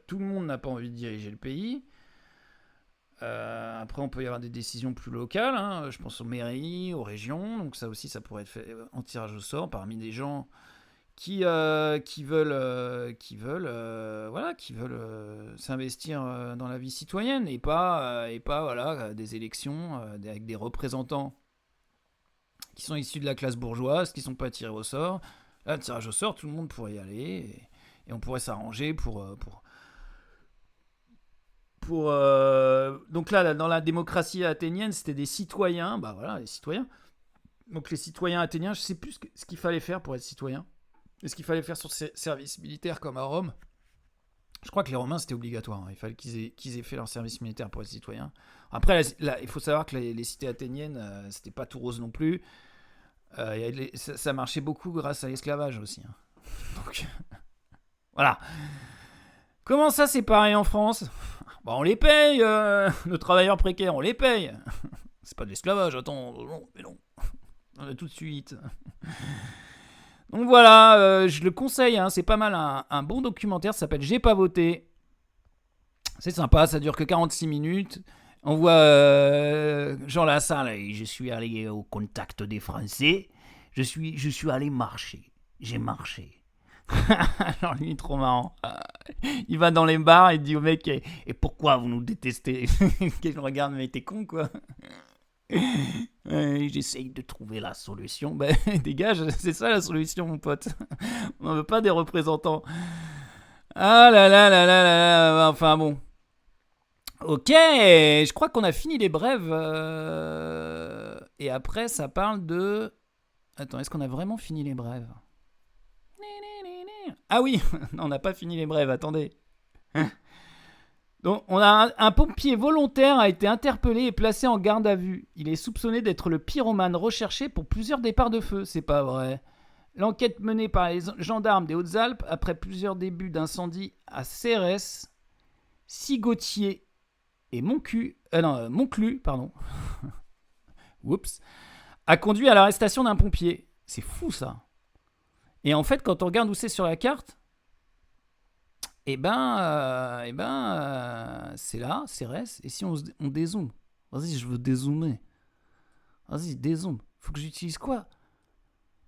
Tout le monde n'a pas envie de diriger le pays. Après, on peut y avoir des décisions plus locales, hein, je pense aux mairies, aux régions. Donc ça aussi, ça pourrait être fait en tirage au sort parmi des gens qui veulent s'investir dans la vie citoyenne et pas voilà, des élections avec des représentants qui sont issus de la classe bourgeoise, qui sont pas tirés au sort. Là, le tirage au sort, tout le monde pourrait y aller et on pourrait s'arranger pour donc là, dans la démocratie athénienne, c'était des citoyens, les citoyens. Donc les citoyens athéniens, je sais plus ce qu'il fallait faire pour être citoyen. Est-ce qu'il fallait faire sur service militaire comme à Rome ? Je crois que les Romains, c'était obligatoire. Hein. Il fallait qu'ils aient fait leur service militaire pour être citoyens. Après, il faut savoir que les cités athéniennes, c'était pas tout rose non plus. Ça marchait beaucoup grâce à l'esclavage aussi. Hein. Donc, voilà. Comment ça, c'est pareil en France ? On les paye, nos travailleurs précaires, on les paye. C'est pas de l'esclavage, attends, non. Tout de suite. Donc voilà, je le conseille, hein, c'est pas mal, un bon documentaire, ça s'appelle J'ai pas voté. C'est sympa, ça dure que 46 minutes. On voit Jean Lassalle, je suis allé au contact des Français, je suis allé marcher, j'ai marché. Alors lui, il est trop marrant. Il va dans les bars et dit au mec, et pourquoi vous nous détestez ? Je regarde, mais t'es con quoi. J'essaye de trouver la solution. Dégage, c'est ça la solution, mon pote. On ne veut pas des représentants. Ah là là là là là. Enfin bon. Ok, je crois qu'on a fini les brèves. Et après, ça parle de... Attends, est-ce qu'on a vraiment fini les brèves ? Ah oui, non, on n'a pas fini les brèves, attendez. Donc, on a un pompier volontaire a été interpellé et placé en garde à vue. Il est soupçonné d'être le pyromane recherché pour plusieurs départs de feu. C'est pas vrai. L'enquête menée par les gendarmes des Hautes-Alpes après plusieurs débuts d'incendie à Cérès, Sigottier et Monclus, pardon. Oups, a conduit à l'arrestation d'un pompier. C'est fou ça. Et en fait, quand on regarde où c'est sur la carte, c'est là, Cérès. Et si on dézoome? Vas-y, je veux dézoomer. Vas-y, dézoome. Faut que j'utilise quoi?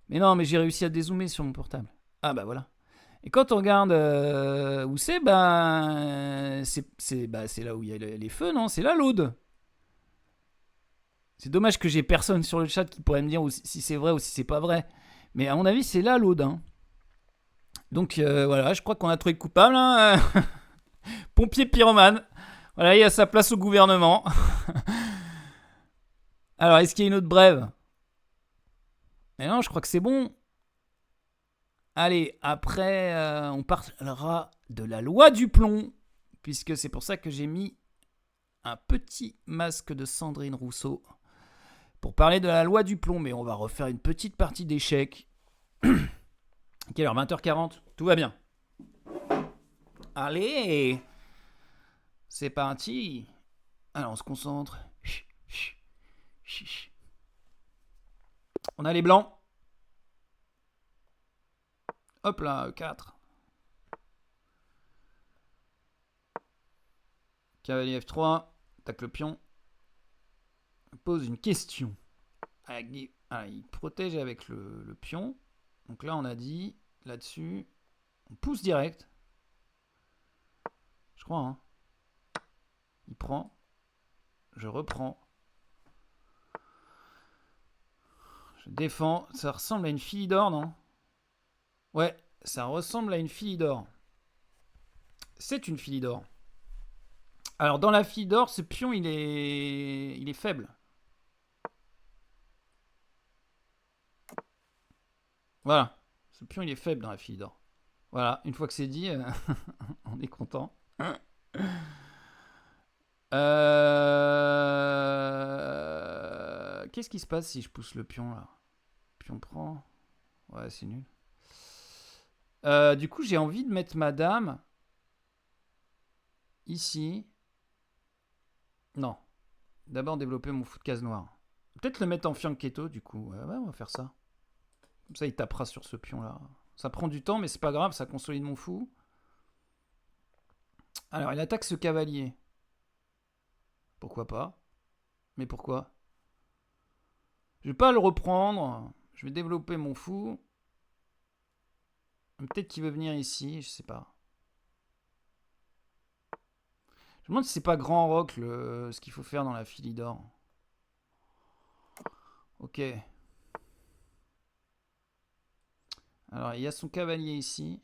Mais non, mais j'ai réussi à dézoomer sur mon portable. Ah bah voilà. Et quand on regarde où c'est, c'est là où il y a les feux, non? C'est là l'Aude. C'est dommage que j'ai personne sur le chat qui pourrait me dire si c'est vrai ou si c'est pas vrai. Mais à mon avis, c'est là l'Aude. Hein. Donc voilà, je crois qu'on a trouvé le coupable. Hein. Pompier pyromane. Voilà, il a sa place au gouvernement. Alors, est-ce qu'il y a une autre brève? Mais non, je crois que c'est bon. Allez, après, on parlera de la loi du plomb. Puisque c'est pour ça que j'ai mis un petit masque de Sandrine Rousseau. Pour parler de la loi du plomb. Mais on va refaire une petite partie d'échecs. Quelle heure? 20h40. Tout va bien. Allez, c'est parti. Alors, on se concentre. On a les blancs. Hop là, 4. Cavalier F3. Attaque le pion. Pose une question. Il protège avec le pion. Donc là, on a dit, là-dessus, on pousse direct. Je crois, hein. Il prend. Je reprends. Je défends. Ça ressemble à une fille d'or, non? Ouais, ça ressemble à une fille d'or. C'est une fille d'or. Alors, dans la fille d'or, ce pion, il est faible. Voilà. Ce pion, il est faible dans la fille d'or. Voilà, une fois que c'est dit, on est content. Qu'est-ce qui se passe si je pousse le pion, là? Pion prend. Ouais, c'est nul. Du coup, j'ai envie de mettre ma dame ici. Non. D'abord développer mon fou de case noire. Peut-être le mettre en fianchetto, du coup. Ouais, on va faire ça. Comme ça, il tapera sur ce pion-là. Ça prend du temps, mais c'est pas grave, ça consolide mon fou. Alors, il attaque ce cavalier. Pourquoi pas? Mais pourquoi? Je vais pas le reprendre. Je vais développer mon fou. Peut-être qu'il veut venir ici, je sais pas. Je me demande si c'est pas grand roc ce qu'il faut faire dans la filie d'or. Ok. Alors, il y a son cavalier ici.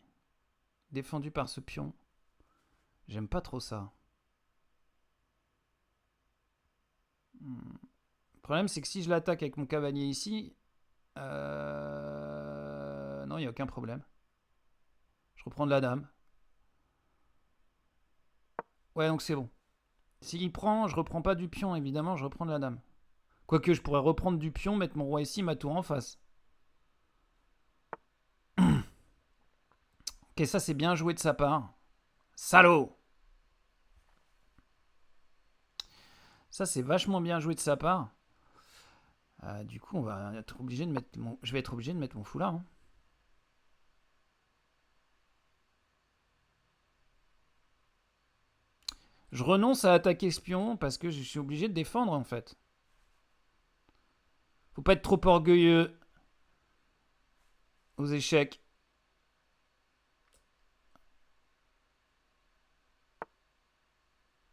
Défendu par ce pion. J'aime pas trop ça. Le problème, c'est que si je l'attaque avec mon cavalier ici... Non, il n'y a aucun problème. Je reprends de la dame. Ouais, donc c'est bon. S'il prend, je reprends pas du pion, évidemment, je reprends de la dame. Quoique, je pourrais reprendre du pion, mettre mon roi ici, ma tour en face. Ok, ça c'est bien joué de sa part. Salaud! Ça c'est vachement bien joué de sa part. Du coup, on va être obligé de mettre je vais être obligé de mettre mon foulard. Hein. Je renonce à attaquer espion parce que je suis obligé de défendre en fait. Faut pas être trop orgueilleux aux échecs.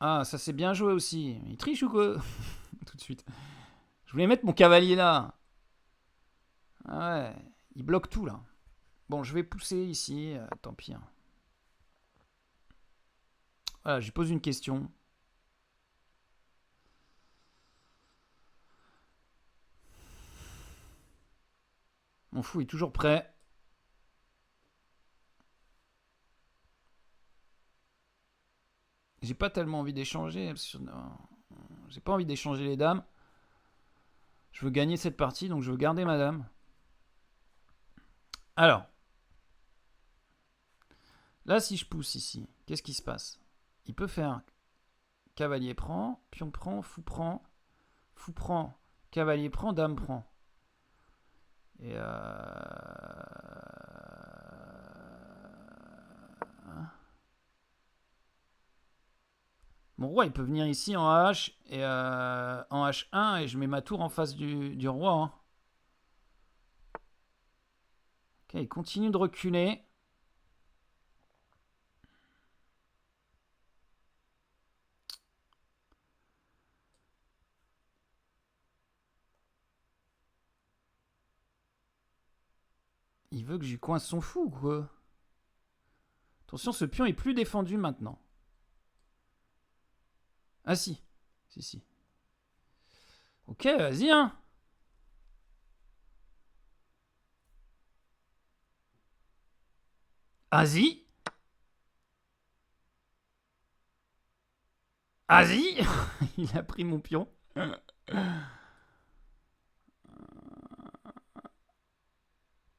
Ah, ça c'est bien joué aussi. Il triche ou quoi? Tout de suite. Je voulais mettre mon cavalier là. Ah ouais, il bloque tout là. Bon, je vais pousser ici. Tant pis. Hein. Voilà, je lui pose une question. Mon fou est toujours prêt. J'ai pas tellement envie d'échanger. J'ai pas envie d'échanger les dames. Je veux gagner cette partie, donc je veux garder ma dame. Alors. Là, si je pousse ici, qu'est-ce qui se passe? Il peut faire cavalier prend, pion prend, fou prend, cavalier prend, dame prend. Et mon roi, il peut venir ici en H et en H1 et je mets ma tour en face du roi. Hein. Ok, il continue de reculer. Il veut que je lui coince son fou, quoi. Attention, ce pion est plus défendu maintenant. Ah si. Si. Ok, vas-y, hein. Vas-y. Vas-y. Il a pris mon pion.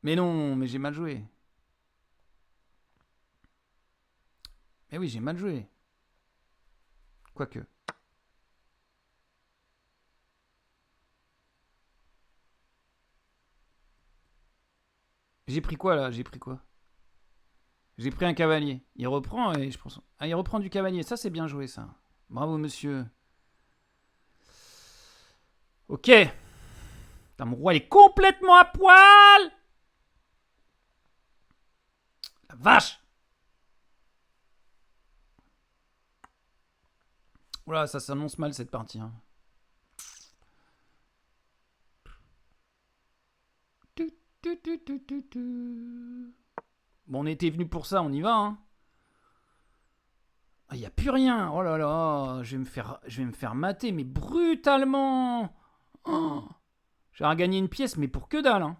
Mais non, mais j'ai mal joué. Mais oui, j'ai mal joué. Quoique. J'ai pris quoi là? J'ai pris quoi? J'ai pris un cavalier. Il reprend et je pense. Ah, il reprend du cavalier. Ça, c'est bien joué, ça. Bravo, monsieur. Ok. Putain, mon roi, il est complètement à poil. La vache. Oula, ça s'annonce mal cette partie. Hein. Bon, on était venu pour ça, on y va. Hein. Il n'y a plus rien. Oh là là, je vais me faire mater, mais brutalement. Oh, j'ai gagné une pièce, mais pour que dalle. Hein.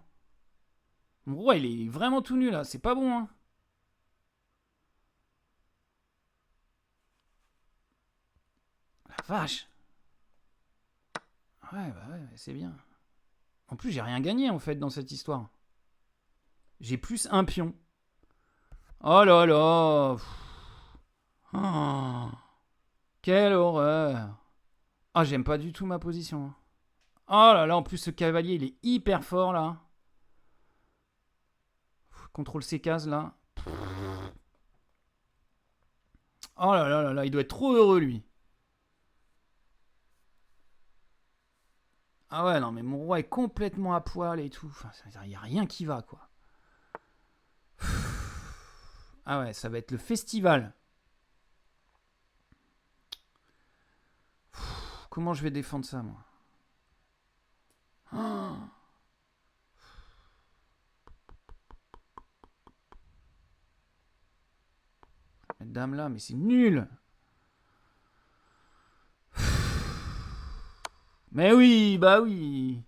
Mon roi, il est vraiment tout nul là. C'est pas bon. Hein. La vache. Ouais, bah ouais, c'est bien. En plus, j'ai rien gagné en fait dans cette histoire. J'ai plus un pion. Oh là là. Oh, quelle horreur. Ah, j'aime pas du tout ma position. Oh là là, en plus ce cavalier, il est hyper fort là. Contrôle ces cases là. Oh là là là là, il doit être trop heureux lui. Ah ouais, non mais mon roi est complètement à poil et tout. Enfin, il n'y a rien qui va quoi. Ah ouais, ça va être le festival. Comment je vais défendre ça, moi? Oh. Cette dame là, mais c'est nul. Mais oui, bah oui.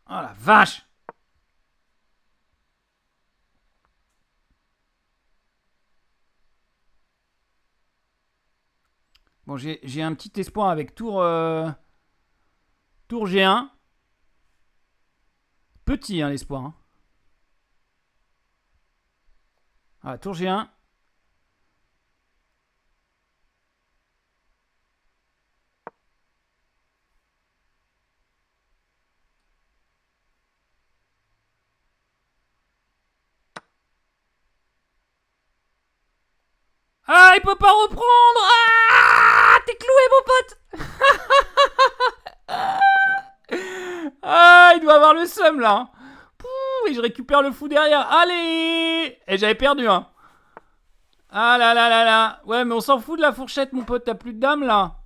Oh la vache. Bon, j'ai un petit espoir avec tour G1. Petit, hein, l'espoir. Hein. Ah, tour G1. Ah, il peut pas reprendre. Ah, t'es cloué, mon pote. Ah, il doit avoir le seum, là. Pouh, et je récupère le fou derrière. Allez. Et j'avais perdu, hein. Ah là là là là. Ouais, mais on s'en fout de la fourchette, mon pote. T'as plus de dames, là.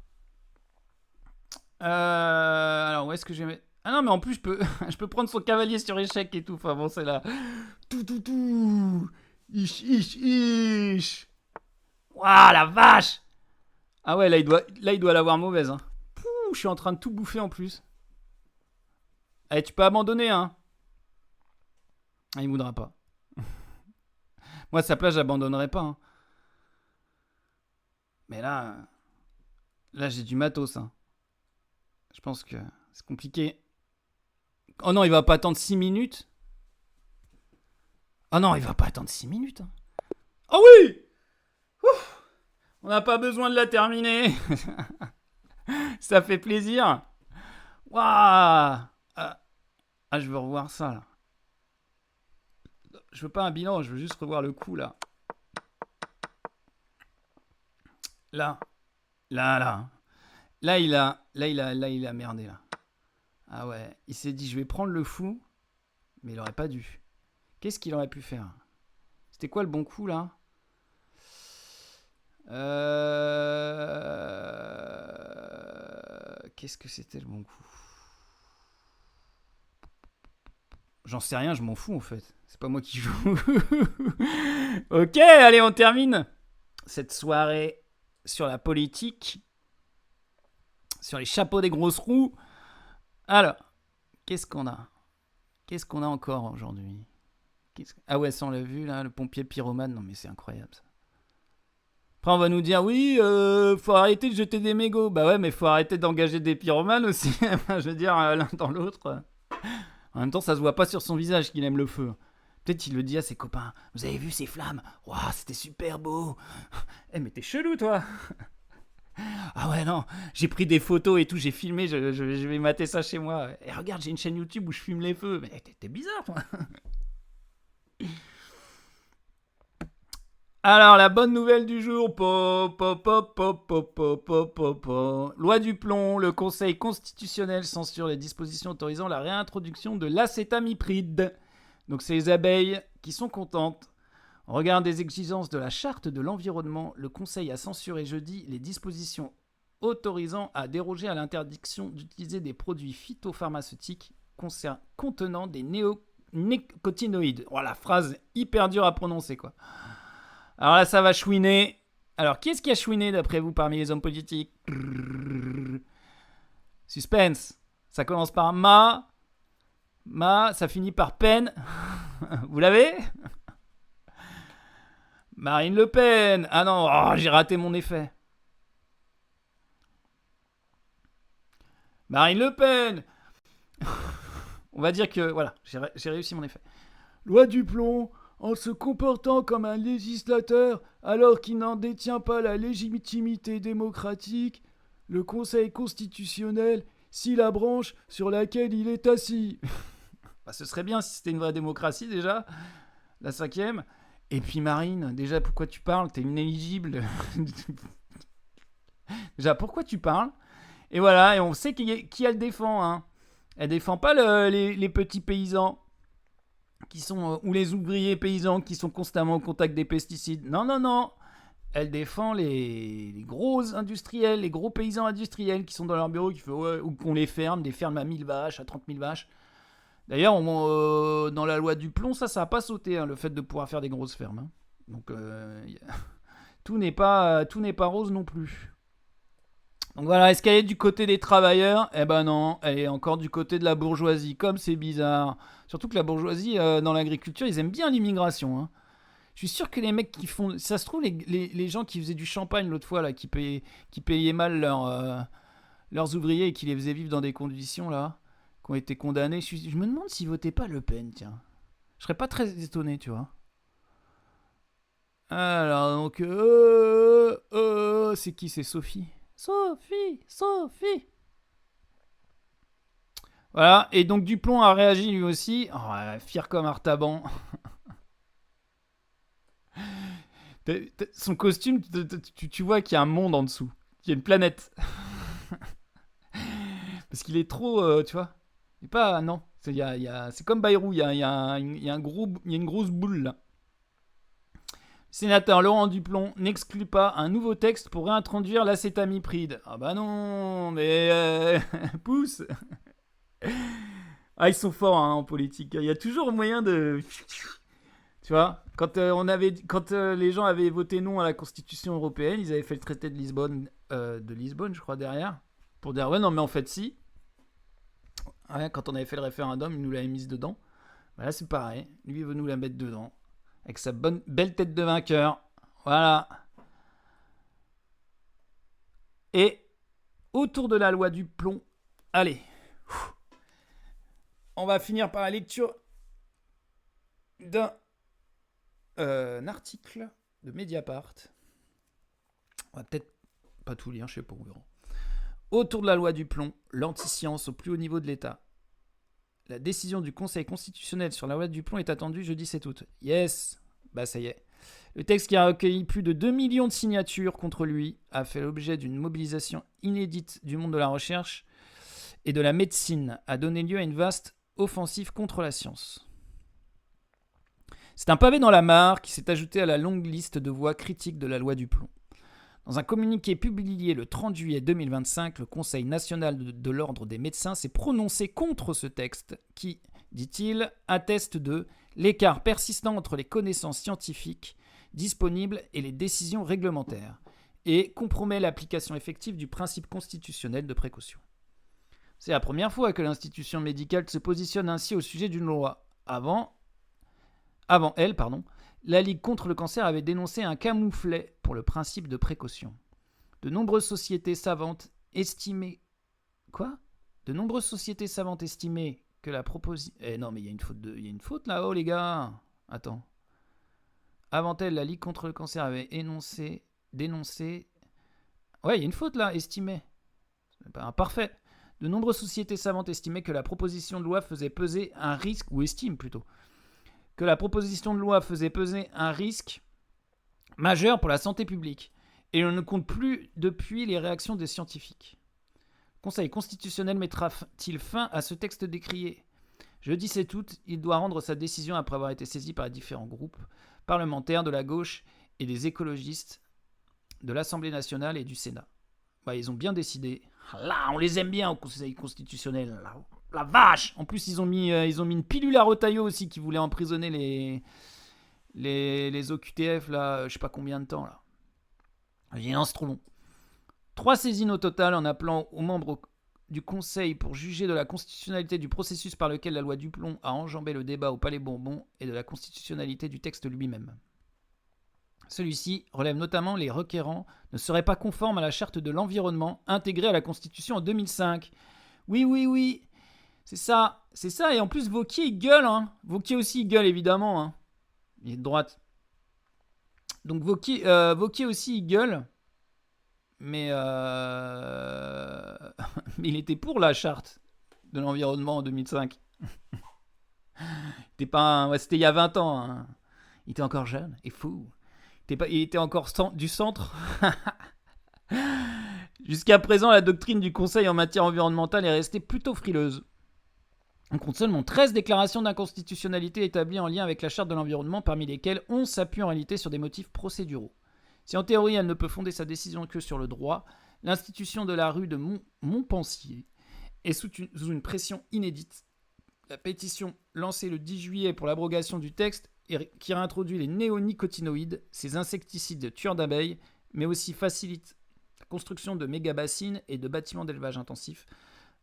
Alors, où est-ce que je vais mettre... Ah non, mais en plus, je peux prendre son cavalier sur échec et tout. Enfin, bon, c'est là. Tout. Ish. Waouh, la vache. Ah ouais, là, il doit l'avoir mauvaise. Hein. Pouh, je suis en train de tout bouffer en plus. Allez, tu peux abandonner, hein. Ah, il voudra pas. Moi, à sa place, j'abandonnerais pas. Hein. Mais là j'ai du matos. Hein. Je pense que c'est compliqué. Oh non, il va pas attendre 6 minutes. Oh non, il va pas attendre 6 minutes. Hein. Oh oui! Ouf! On n'a pas besoin de la terminer. Ça fait plaisir. Waouh! Je veux revoir ça, là. Je veux pas un bilan, je veux juste revoir le coup, là. Là, il a merdé, là. Ah ouais, il s'est dit, je vais prendre le fou, mais il aurait pas dû. Qu'est-ce qu'il aurait pu faire? C'était quoi le bon coup, là? Qu'est-ce que c'était le bon coup? J'en sais rien, je m'en fous, en fait. C'est pas moi qui joue. Ok, allez, on termine cette soirée sur la politique, sur les chapeaux des grosses roues. Alors, qu'est-ce qu'on a encore aujourd'hui? Ah ouais, ça on l'a vu là, le pompier pyromane. Non mais c'est incroyable ça. Après on va nous dire oui, faut arrêter de jeter des mégots. Bah ouais, mais faut arrêter d'engager des pyromanes aussi. Je veux dire, l'un dans l'autre. En même temps, ça se voit pas sur son visage qu'il aime le feu. Peut-être il le dit à ses copains. Vous avez vu ces flammes? Waouh, c'était super beau. Mais t'es chelou toi. Ah ouais, non, j'ai pris des photos et tout, j'ai filmé, je vais mater ça chez moi. Et regarde, j'ai une chaîne YouTube où je filme les feux. Mais t'es bizarre, toi. Alors, la bonne nouvelle du jour. Loi du plomb, le Conseil constitutionnel censure les dispositions autorisant la réintroduction de l'acétamipride. Donc, c'est les abeilles qui sont contentes. Au regard des exigences de la charte de l'environnement, le Conseil a censuré jeudi les dispositions autorisant à déroger à l'interdiction d'utiliser des produits phytopharmaceutiques contenant des néonicotinoïdes. Oh, la phrase hyper dure à prononcer, quoi. Alors là, ça va chouiner. Alors, qui est-ce qui a chouiné, d'après vous, parmi les hommes politiques? Suspense. Ça commence par ma, ça finit par peine. Vous l'avez? Marine Le Pen. Ah non, j'ai raté mon effet. Marine Le Pen. On va dire que, voilà, j'ai réussi mon effet. Loi du plomb, en se comportant comme un législateur alors qu'il n'en détient pas la légitimité démocratique, le Conseil constitutionnel scie la branche sur laquelle il est assis. Bah, ce serait bien si c'était une vraie démocratie déjà, la 5e. Et puis Marine, déjà pourquoi tu parles? T'es inéligible. Déjà pourquoi tu parles? Et voilà, et on sait qui elle défend. Hein. Elle défend pas les petits paysans qui sont ou les ouvriers paysans qui sont constamment au contact des pesticides. Non. Elle défend les gros industriels, les gros paysans industriels qui sont dans leur bureau, qui font ou qu'on les ferme, des fermes à 1000 vaches, à 30 000 vaches. D'ailleurs, dans la loi du plomb, ça n'a pas sauté, hein, le fait de pouvoir faire des grosses fermes. Hein. Donc, tout n'est pas rose non plus. Donc voilà, est-ce qu'elle est du côté des travailleurs? Eh ben non, elle est encore du côté de la bourgeoisie, comme c'est bizarre. Surtout que la bourgeoisie, dans l'agriculture, ils aiment bien l'immigration. Hein. Je suis sûr que les mecs qui font... Ça se trouve, les gens qui faisaient du champagne l'autre fois, là, qui payaient mal leurs ouvriers et qui les faisaient vivre dans des conditions, là, qui ont été condamnés. Je me demande s'ils votaient pas Le Pen, tiens. Je serais pas très étonné, tu vois. Alors, donc... c'est qui? C'est Sophie. Sophie. Voilà, et donc Duplon a réagi lui aussi. Oh, fier comme Artaban. Son costume, tu vois qu'il y a un monde en dessous. Il y a une planète. Parce qu'il est trop, tu vois. Il est pas, non. C'est comme Bayrou, il y a une grosse boule là. Sénateur Laurent Duplon n'exclut pas un nouveau texte pour réintroduire l'acétamipride. Ah bah non, mais pousse. Ah, ils sont forts hein, en politique. Il y a toujours moyen de... Tu vois, quand les gens avaient voté non à la Constitution européenne, ils avaient fait le traité de Lisbonne, je crois, derrière, pour dire, ouais, non, mais en fait, si. Ouais, quand on avait fait le référendum, ils nous l'avaient mise dedans. Bah là, c'est pareil. Lui, il veut nous la mettre dedans. avec sa belle tête de vainqueur. Voilà. Et autour de la loi du plomb, allez, on va finir par la lecture d'un article de Mediapart. On va peut-être pas tout lire, je sais pas, on verra. Autour de la loi du plomb, l'anti-science au plus haut niveau de l'État. La décision du Conseil constitutionnel sur la loi du plomb est attendue jeudi 7 août. Yes, bah ça y est. Le texte qui a recueilli plus de 2 millions de signatures contre lui a fait l'objet d'une mobilisation inédite du monde de la recherche et de la médecine, a donné lieu à une vaste offensive contre la science. C'est un pavé dans la mare qui s'est ajouté à la longue liste de voix critiques de la loi du plomb. Dans un communiqué publié le 30 juillet 2025, le Conseil national de l'ordre des médecins s'est prononcé contre ce texte qui, dit-il, atteste de l'écart persistant entre les connaissances scientifiques disponibles et les décisions réglementaires et compromet l'application effective du principe constitutionnel de précaution. C'est la première fois que l'institution médicale se positionne ainsi au sujet d'une loi. Avant elle, la Ligue contre le cancer avait dénoncé un camouflet pour le principe de précaution. De nombreuses sociétés savantes estimaient que la proposition... non, mais il y a une faute là-haut, les gars. Attends. Avant elle, la Ligue contre le cancer avait dénoncé... Ouais, il y a une faute là, estimée. C'est pas imparfait. De nombreuses sociétés savantes estimaient que la proposition de loi faisait peser un risque, ou estiment plutôt, que la proposition de loi faisait peser un risque majeur pour la santé publique. Et on ne compte plus depuis les réactions des scientifiques. Le Conseil constitutionnel mettra-t-il fin à ce texte décrié ? Jeudi 7 août, il doit rendre sa décision après avoir été saisi par les différents groupes parlementaires de la gauche et des écologistes de l'Assemblée nationale et du Sénat. Bah, ils ont bien décidé. Là, on les aime bien au Conseil constitutionnel. Là. La vache! En plus, ils ont mis une pilule à Retailleau aussi qui voulait emprisonner les OQTF, là, je sais pas combien de temps, là. C'est trop long. 3 saisines au total en appelant aux membres du Conseil pour juger de la constitutionnalité du processus par lequel la loi du plomb a enjambé le débat au Palais Bourbon et de la constitutionnalité du texte lui-même. Celui-ci relève notamment les requérants ne seraient pas conformes à la charte de l'environnement intégrée à la Constitution en 2005. Oui. C'est ça. Et en plus, Wauquiez, il gueule. Hein. Wauquiez aussi, il gueule, évidemment. Hein. Il est de droite. Donc, Wauquiez aussi, il gueule. Mais il était pour la charte de l'environnement en 2005. C'était il y a 20 ans. Hein. Il était encore jeune et fou. Il était encore du centre. Jusqu'à présent, la doctrine du Conseil en matière environnementale est restée plutôt frileuse. On compte seulement 13 déclarations d'inconstitutionnalité établies en lien avec la charte de l'environnement, parmi lesquelles 11 s'appuient en réalité sur des motifs procéduraux. Si en théorie elle ne peut fonder sa décision que sur le droit, l'institution de la rue de Montpensier est sous une pression inédite. La pétition lancée le 10 juillet pour l'abrogation du texte qui réintroduit les néonicotinoïdes, ces insecticides tueurs d'abeilles, mais aussi facilite la construction de méga-bassines et de bâtiments d'élevage intensif,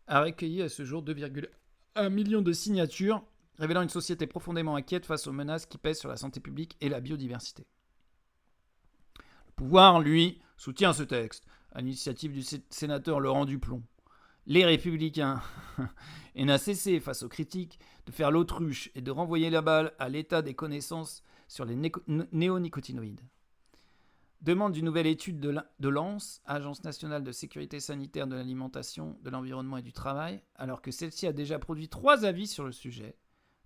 a recueilli à ce jour 2,1 million de signatures, révélant une société profondément inquiète face aux menaces qui pèsent sur la santé publique et la biodiversité. Le pouvoir, lui, soutient ce texte, à l'initiative du sénateur Laurent Duplomb. Les Républicains, et n'a cessé, face aux critiques, de faire l'autruche et de renvoyer la balle à l'état des connaissances sur les néonicotinoïdes. Demande d'une nouvelle étude de l'ANSE, Agence nationale de sécurité sanitaire de l'alimentation, de l'environnement et du travail, alors que celle-ci a déjà produit 3 avis sur le sujet.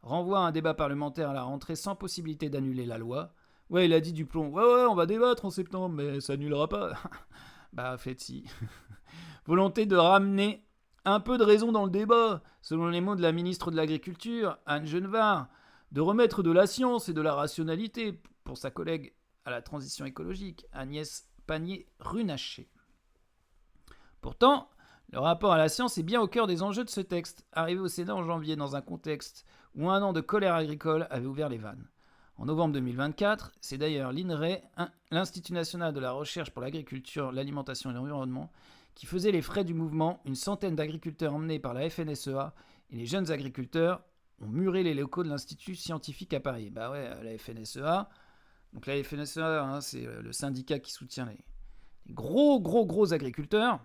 Renvoie à un débat parlementaire à la rentrée sans possibilité d'annuler la loi. Ouais, il a dit Duplomb, ouais, on va débattre en septembre, mais ça annulera pas. Bah, faites si. Volonté de ramener un peu de raison dans le débat, selon les mots de la ministre de l'Agriculture, Anne Genevard, de remettre de la science et de la rationalité pour sa collègue à la transition écologique, Agnès Pannier-Runacher. Pourtant, le rapport à la science est bien au cœur des enjeux de ce texte, arrivé au Sénat en janvier dans un contexte où un an de colère agricole avait ouvert les vannes. En novembre 2024, c'est d'ailleurs l'INRAE, l'Institut national de la recherche pour l'agriculture, l'alimentation et l'environnement, qui faisait les frais du mouvement, une centaine d'agriculteurs emmenés par la FNSEA et les jeunes agriculteurs ont muré les locaux de l'Institut scientifique à Paris. Bah ouais, la FNSEA. Donc la FNSEA, hein, c'est le syndicat qui soutient les gros agriculteurs.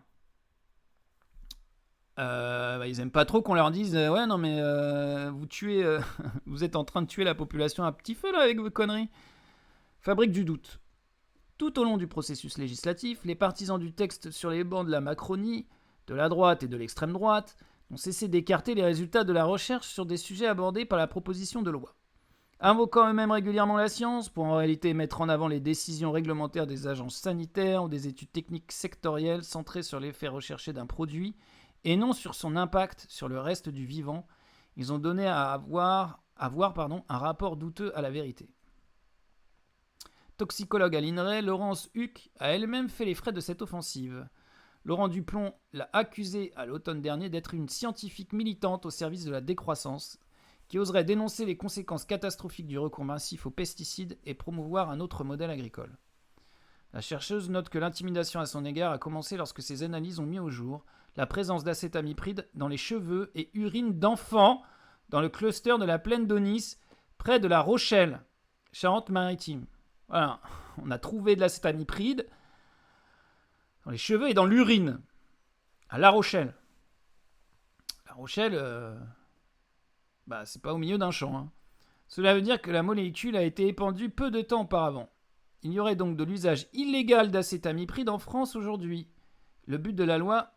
Ils aiment pas trop qu'on leur dise ouais non mais vous tuez, vous êtes en train de tuer la population à petit feu là avec vos conneries. Fabrique du doute. Tout au long du processus législatif, les partisans du texte sur les bancs de la Macronie, de la droite et de l'extrême droite ont cessé d'écarter les résultats de la recherche sur des sujets abordés par la proposition de loi. Invoquant eux-mêmes régulièrement la science pour en réalité mettre en avant les décisions réglementaires des agences sanitaires ou des études techniques sectorielles centrées sur l'effet recherché d'un produit et non sur son impact sur le reste du vivant, ils ont donné à voir un rapport douteux à la vérité. Toxicologue à l'INRAE, Laurence Huck a elle-même fait les frais de cette offensive. Laurent Duplon l'a accusée à l'automne dernier d'être une scientifique militante au service de la décroissance, qui oserait dénoncer les conséquences catastrophiques du recours massif aux pesticides et promouvoir un autre modèle agricole. La chercheuse note que l'intimidation à son égard a commencé lorsque ses analyses ont mis au jour la présence d'acétamipride dans les cheveux et urines d'enfants dans le cluster de la plaine d'Aunis, près de La Rochelle, Charente-Maritime. Voilà, on a trouvé de l'acétamipride dans les cheveux et dans l'urine, à La Rochelle. La Rochelle, c'est pas au milieu d'un champ. Hein. Cela veut dire que la molécule a été épandue peu de temps auparavant. Il y aurait donc de l'usage illégal d'acétamipride en France aujourd'hui. Le but de la loi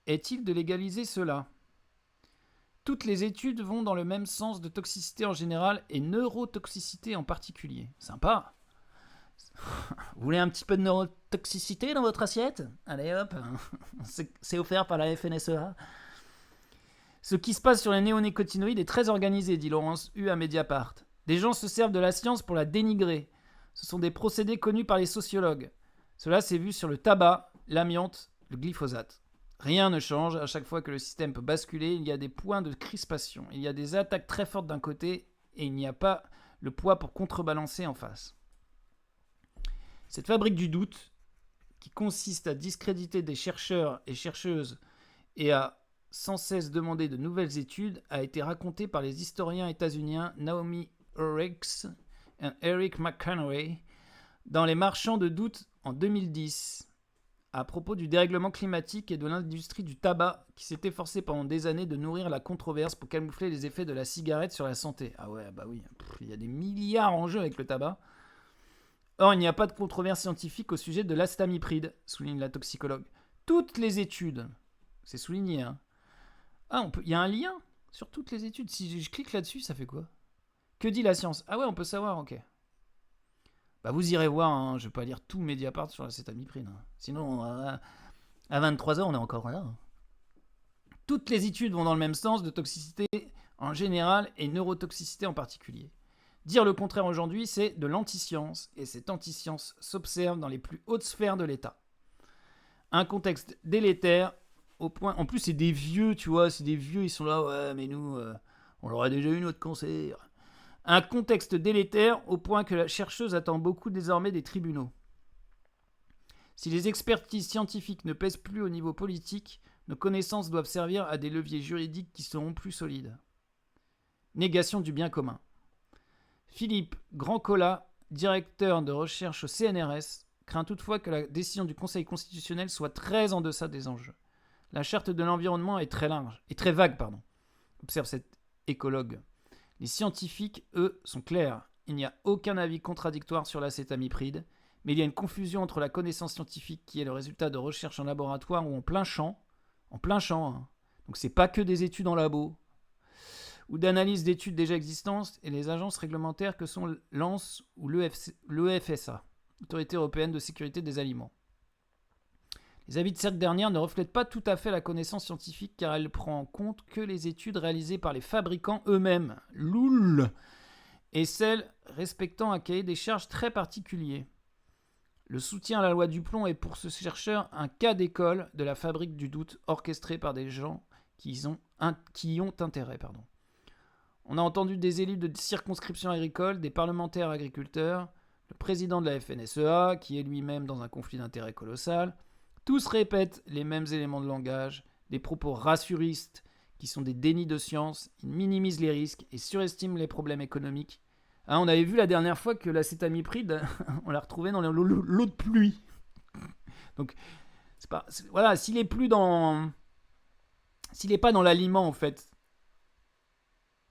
est-il de légaliser cela ? Toutes les études vont dans le même sens de toxicité en général et neurotoxicité en particulier. Sympa. Vous voulez un petit peu de neurotoxicité dans votre assiette ? Allez hop, c'est offert par la FNSEA. Ce qui se passe sur les néonicotinoïdes est très organisé, dit Laurence Hu à Mediapart. Des gens se servent de la science pour la dénigrer. Ce sont des procédés connus par les sociologues. Cela s'est vu sur le tabac, l'amiante, le glyphosate. Rien ne change, à chaque fois que le système peut basculer, il y a des points de crispation. Il y a des attaques très fortes d'un côté et il n'y a pas le poids pour contrebalancer en face. Cette fabrique du doute, qui consiste à discréditer des chercheurs et chercheuses et à sans cesse demander de nouvelles études, a été racontée par les historiens états-uniens Naomi Orix et Eric McConaughey dans Les Marchands de doute en 2010, à propos du dérèglement climatique et de l'industrie du tabac qui s'est efforcée pendant des années de nourrir la controverse pour camoufler les effets de la cigarette sur la santé. Ah ouais, bah oui, il y a des milliards en jeu avec le tabac. Or, il n'y a pas de controverse scientifique au sujet de l'acétamipride, souligne la toxicologue. Toutes les études, c'est souligné, hein. Ah, il y a un lien sur toutes les études. Si je clique là-dessus, ça fait quoi ? Que dit la science ? Ah ouais, on peut savoir, ok. Bah vous irez voir, hein, je vais pas lire tout Mediapart sur l'acétamipride. Hein. Sinon, à 23h, on est encore là. Toutes les études vont dans le même sens de toxicité en général et neurotoxicité en particulier. Dire le contraire aujourd'hui, c'est de l'anti-science, et cette anti-science s'observe dans les plus hautes sphères de l'État. Un contexte délétère, au point... En plus, c'est des vieux, tu vois, c'est des vieux, ils sont là, ouais, mais nous, on l'aurait déjà eu notre cancer. Un contexte délétère, au point que la chercheuse attend beaucoup désormais des tribunaux. Si les expertises scientifiques ne pèsent plus au niveau politique, nos connaissances doivent servir à des leviers juridiques qui seront plus solides. Négation du bien commun. Philippe Grandcola, directeur de recherche au CNRS, craint toutefois que la décision du Conseil constitutionnel soit très en deçà des enjeux. La charte de l'environnement est très large, et très vague, observe cet écologue. Les scientifiques, eux, sont clairs. Il n'y a aucun avis contradictoire sur l'acétamipride, mais il y a une confusion entre la connaissance scientifique qui est le résultat de recherches en laboratoire ou en plein champ, hein. Donc c'est pas que des études en labo, ou d'analyse d'études déjà existantes, et les agences réglementaires que sont l'ANS ou l'EFSA, Autorité européenne de sécurité des aliments. Les avis de cette dernière ne reflètent pas tout à fait la connaissance scientifique car elle prend en compte que les études réalisées par les fabricants eux-mêmes, loul, et celles respectant un cahier des charges très particulier. Le soutien à la loi Duplon est pour ce chercheur un cas d'école de la fabrique du doute orchestré par des gens qui y ont intérêt. On a entendu des élus de circonscriptions agricoles, des parlementaires agriculteurs, le président de la FNSEA, qui est lui-même dans un conflit d'intérêts colossal. Tous répètent les mêmes éléments de langage, des propos rassuristes qui sont des dénis de science. Ils minimisent les risques et surestiment les problèmes économiques. Hein, on avait vu la dernière fois que l'acétamipride, on l'a retrouvé dans l'eau de pluie. Donc, voilà, s'il n'est pas dans l'aliment, en fait,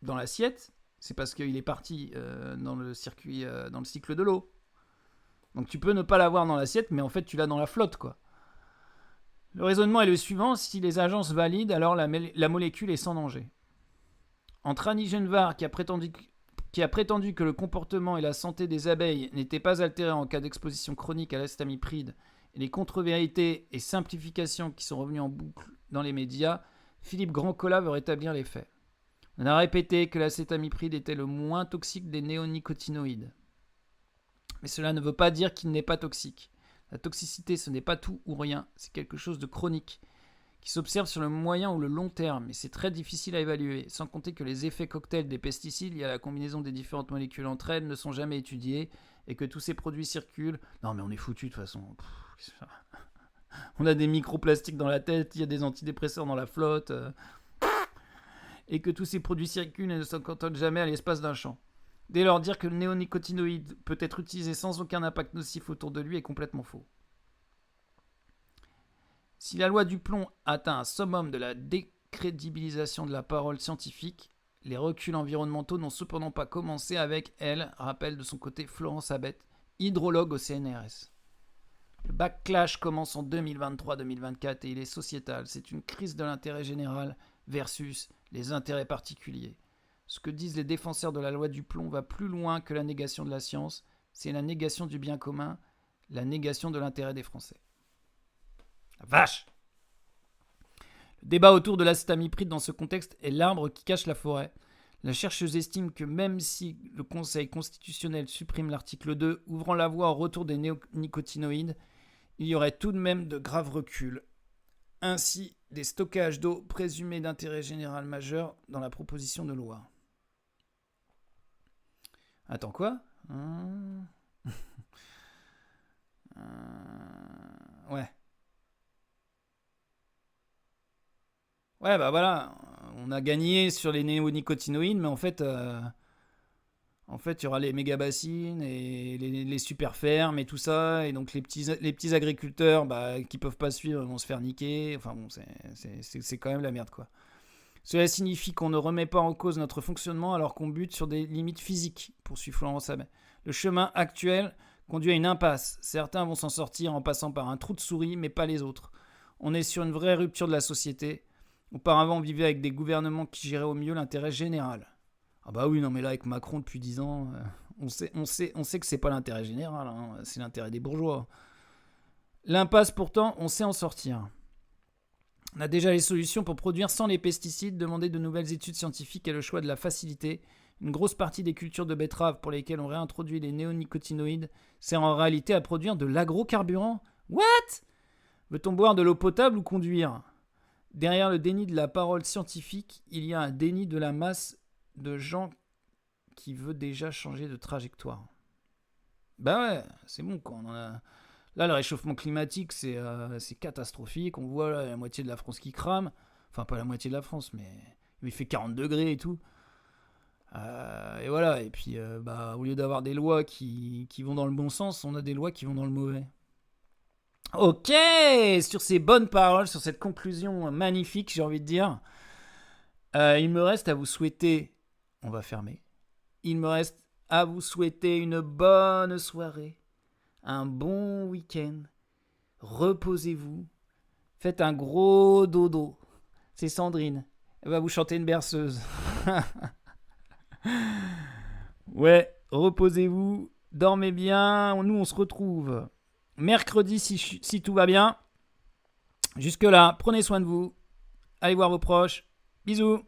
dans l'assiette, c'est parce qu'il est parti dans le circuit, dans le cycle de l'eau. Donc tu peux ne pas l'avoir dans l'assiette, mais en fait tu l'as dans la flotte, quoi. Le raisonnement est le suivant: si les agences valident, alors la molécule est sans danger. Entre Annie Genevard, qui a prétendu que le comportement et la santé des abeilles n'étaient pas altérés en cas d'exposition chronique à l'acétamipride, et les contre-vérités et simplifications qui sont revenues en boucle dans les médias, Philippe Grandcola veut rétablir les faits. On a répété que l'acétamipride était le moins toxique des néonicotinoïdes. Mais cela ne veut pas dire qu'il n'est pas toxique. La toxicité, ce n'est pas tout ou rien, c'est quelque chose de chronique, qui s'observe sur le moyen ou le long terme, et c'est très difficile à évaluer, sans compter que les effets cocktails des pesticides liés à la combinaison des différentes molécules entre elles ne sont jamais étudiés, et que tous ces produits circulent. Non mais on est foutus de toute façon. On a des microplastiques dans la tête, il y a des antidépresseurs dans la flotte, et que tous ces produits circulent et ne se cantonnent jamais à l'espace d'un champ. Dès lors, dire que le néonicotinoïde peut être utilisé sans aucun impact nocif autour de lui est complètement faux. Si la loi du plomb atteint un summum de la décrédibilisation de la parole scientifique, les reculs environnementaux n'ont cependant pas commencé avec elle, rappelle de son côté Florence Abette, hydrologue au CNRS. Le backlash commence en 2023-2024 et il est sociétal. C'est une crise de l'intérêt général versus les intérêts particuliers. Ce que disent les défenseurs de la loi du plomb va plus loin que la négation de la science. C'est la négation du bien commun, la négation de l'intérêt des Français. La vache! Le débat autour de l'acétamipride dans ce contexte est l'arbre qui cache la forêt. La chercheuse estime que même si le Conseil constitutionnel supprime l'article 2, ouvrant la voie au retour des néonicotinoïdes, il y aurait tout de même de graves reculs. Ainsi, des stockages d'eau présumés d'intérêt général majeur dans la proposition de loi. Attends, quoi? Ouais. Ouais, bah voilà. On a gagné sur les néonicotinoïdes, mais en fait, il y aura les méga-bassines et les super fermes et tout ça. Et donc, les petits agriculteurs qui peuvent pas suivre vont se faire niquer. Enfin bon, c'est quand même la merde, quoi. Cela signifie qu'on ne remet pas en cause notre fonctionnement alors qu'on bute sur des limites physiques, poursuit Florence Abet. Le chemin actuel conduit à une impasse. Certains vont s'en sortir en passant par un trou de souris, mais pas les autres. On est sur une vraie rupture de la société. Auparavant, on vivait avec des gouvernements qui géraient au mieux l'intérêt général. Ah bah oui, non mais là, avec Macron depuis 10 ans, on sait que c'est pas l'intérêt général, hein, c'est l'intérêt des bourgeois. L'impasse, pourtant, on sait en sortir. On a déjà les solutions pour produire sans les pesticides, demander de nouvelles études scientifiques et le choix de la facilité. Une grosse partie des cultures de betteraves pour lesquelles on réintroduit les néonicotinoïdes sert en réalité à produire de l'agrocarburant. What? Veut-on boire de l'eau potable ou conduire? Derrière le déni de la parole scientifique, il y a un déni de la masse de gens qui veut déjà changer de trajectoire. Bah ouais, c'est bon quoi. Là, le réchauffement climatique, c'est catastrophique. On voit là, la moitié de la France qui crame. Enfin, pas la moitié de la France, mais il fait 40 degrés et tout. Et voilà. Et puis, au lieu d'avoir des lois qui vont dans le bon sens, on a des lois qui vont dans le mauvais. Ok, sur ces bonnes paroles, sur cette conclusion magnifique, j'ai envie de dire, il me reste à vous souhaiter... On va fermer. Il me reste à vous souhaiter une bonne soirée, un bon week-end. Reposez-vous. Faites un gros dodo. C'est Sandrine. Elle va vous chanter une berceuse. Ouais, reposez-vous. Dormez bien. Nous, on se retrouve mercredi si tout va bien. Jusque-là, prenez soin de vous. Allez voir vos proches. Bisous.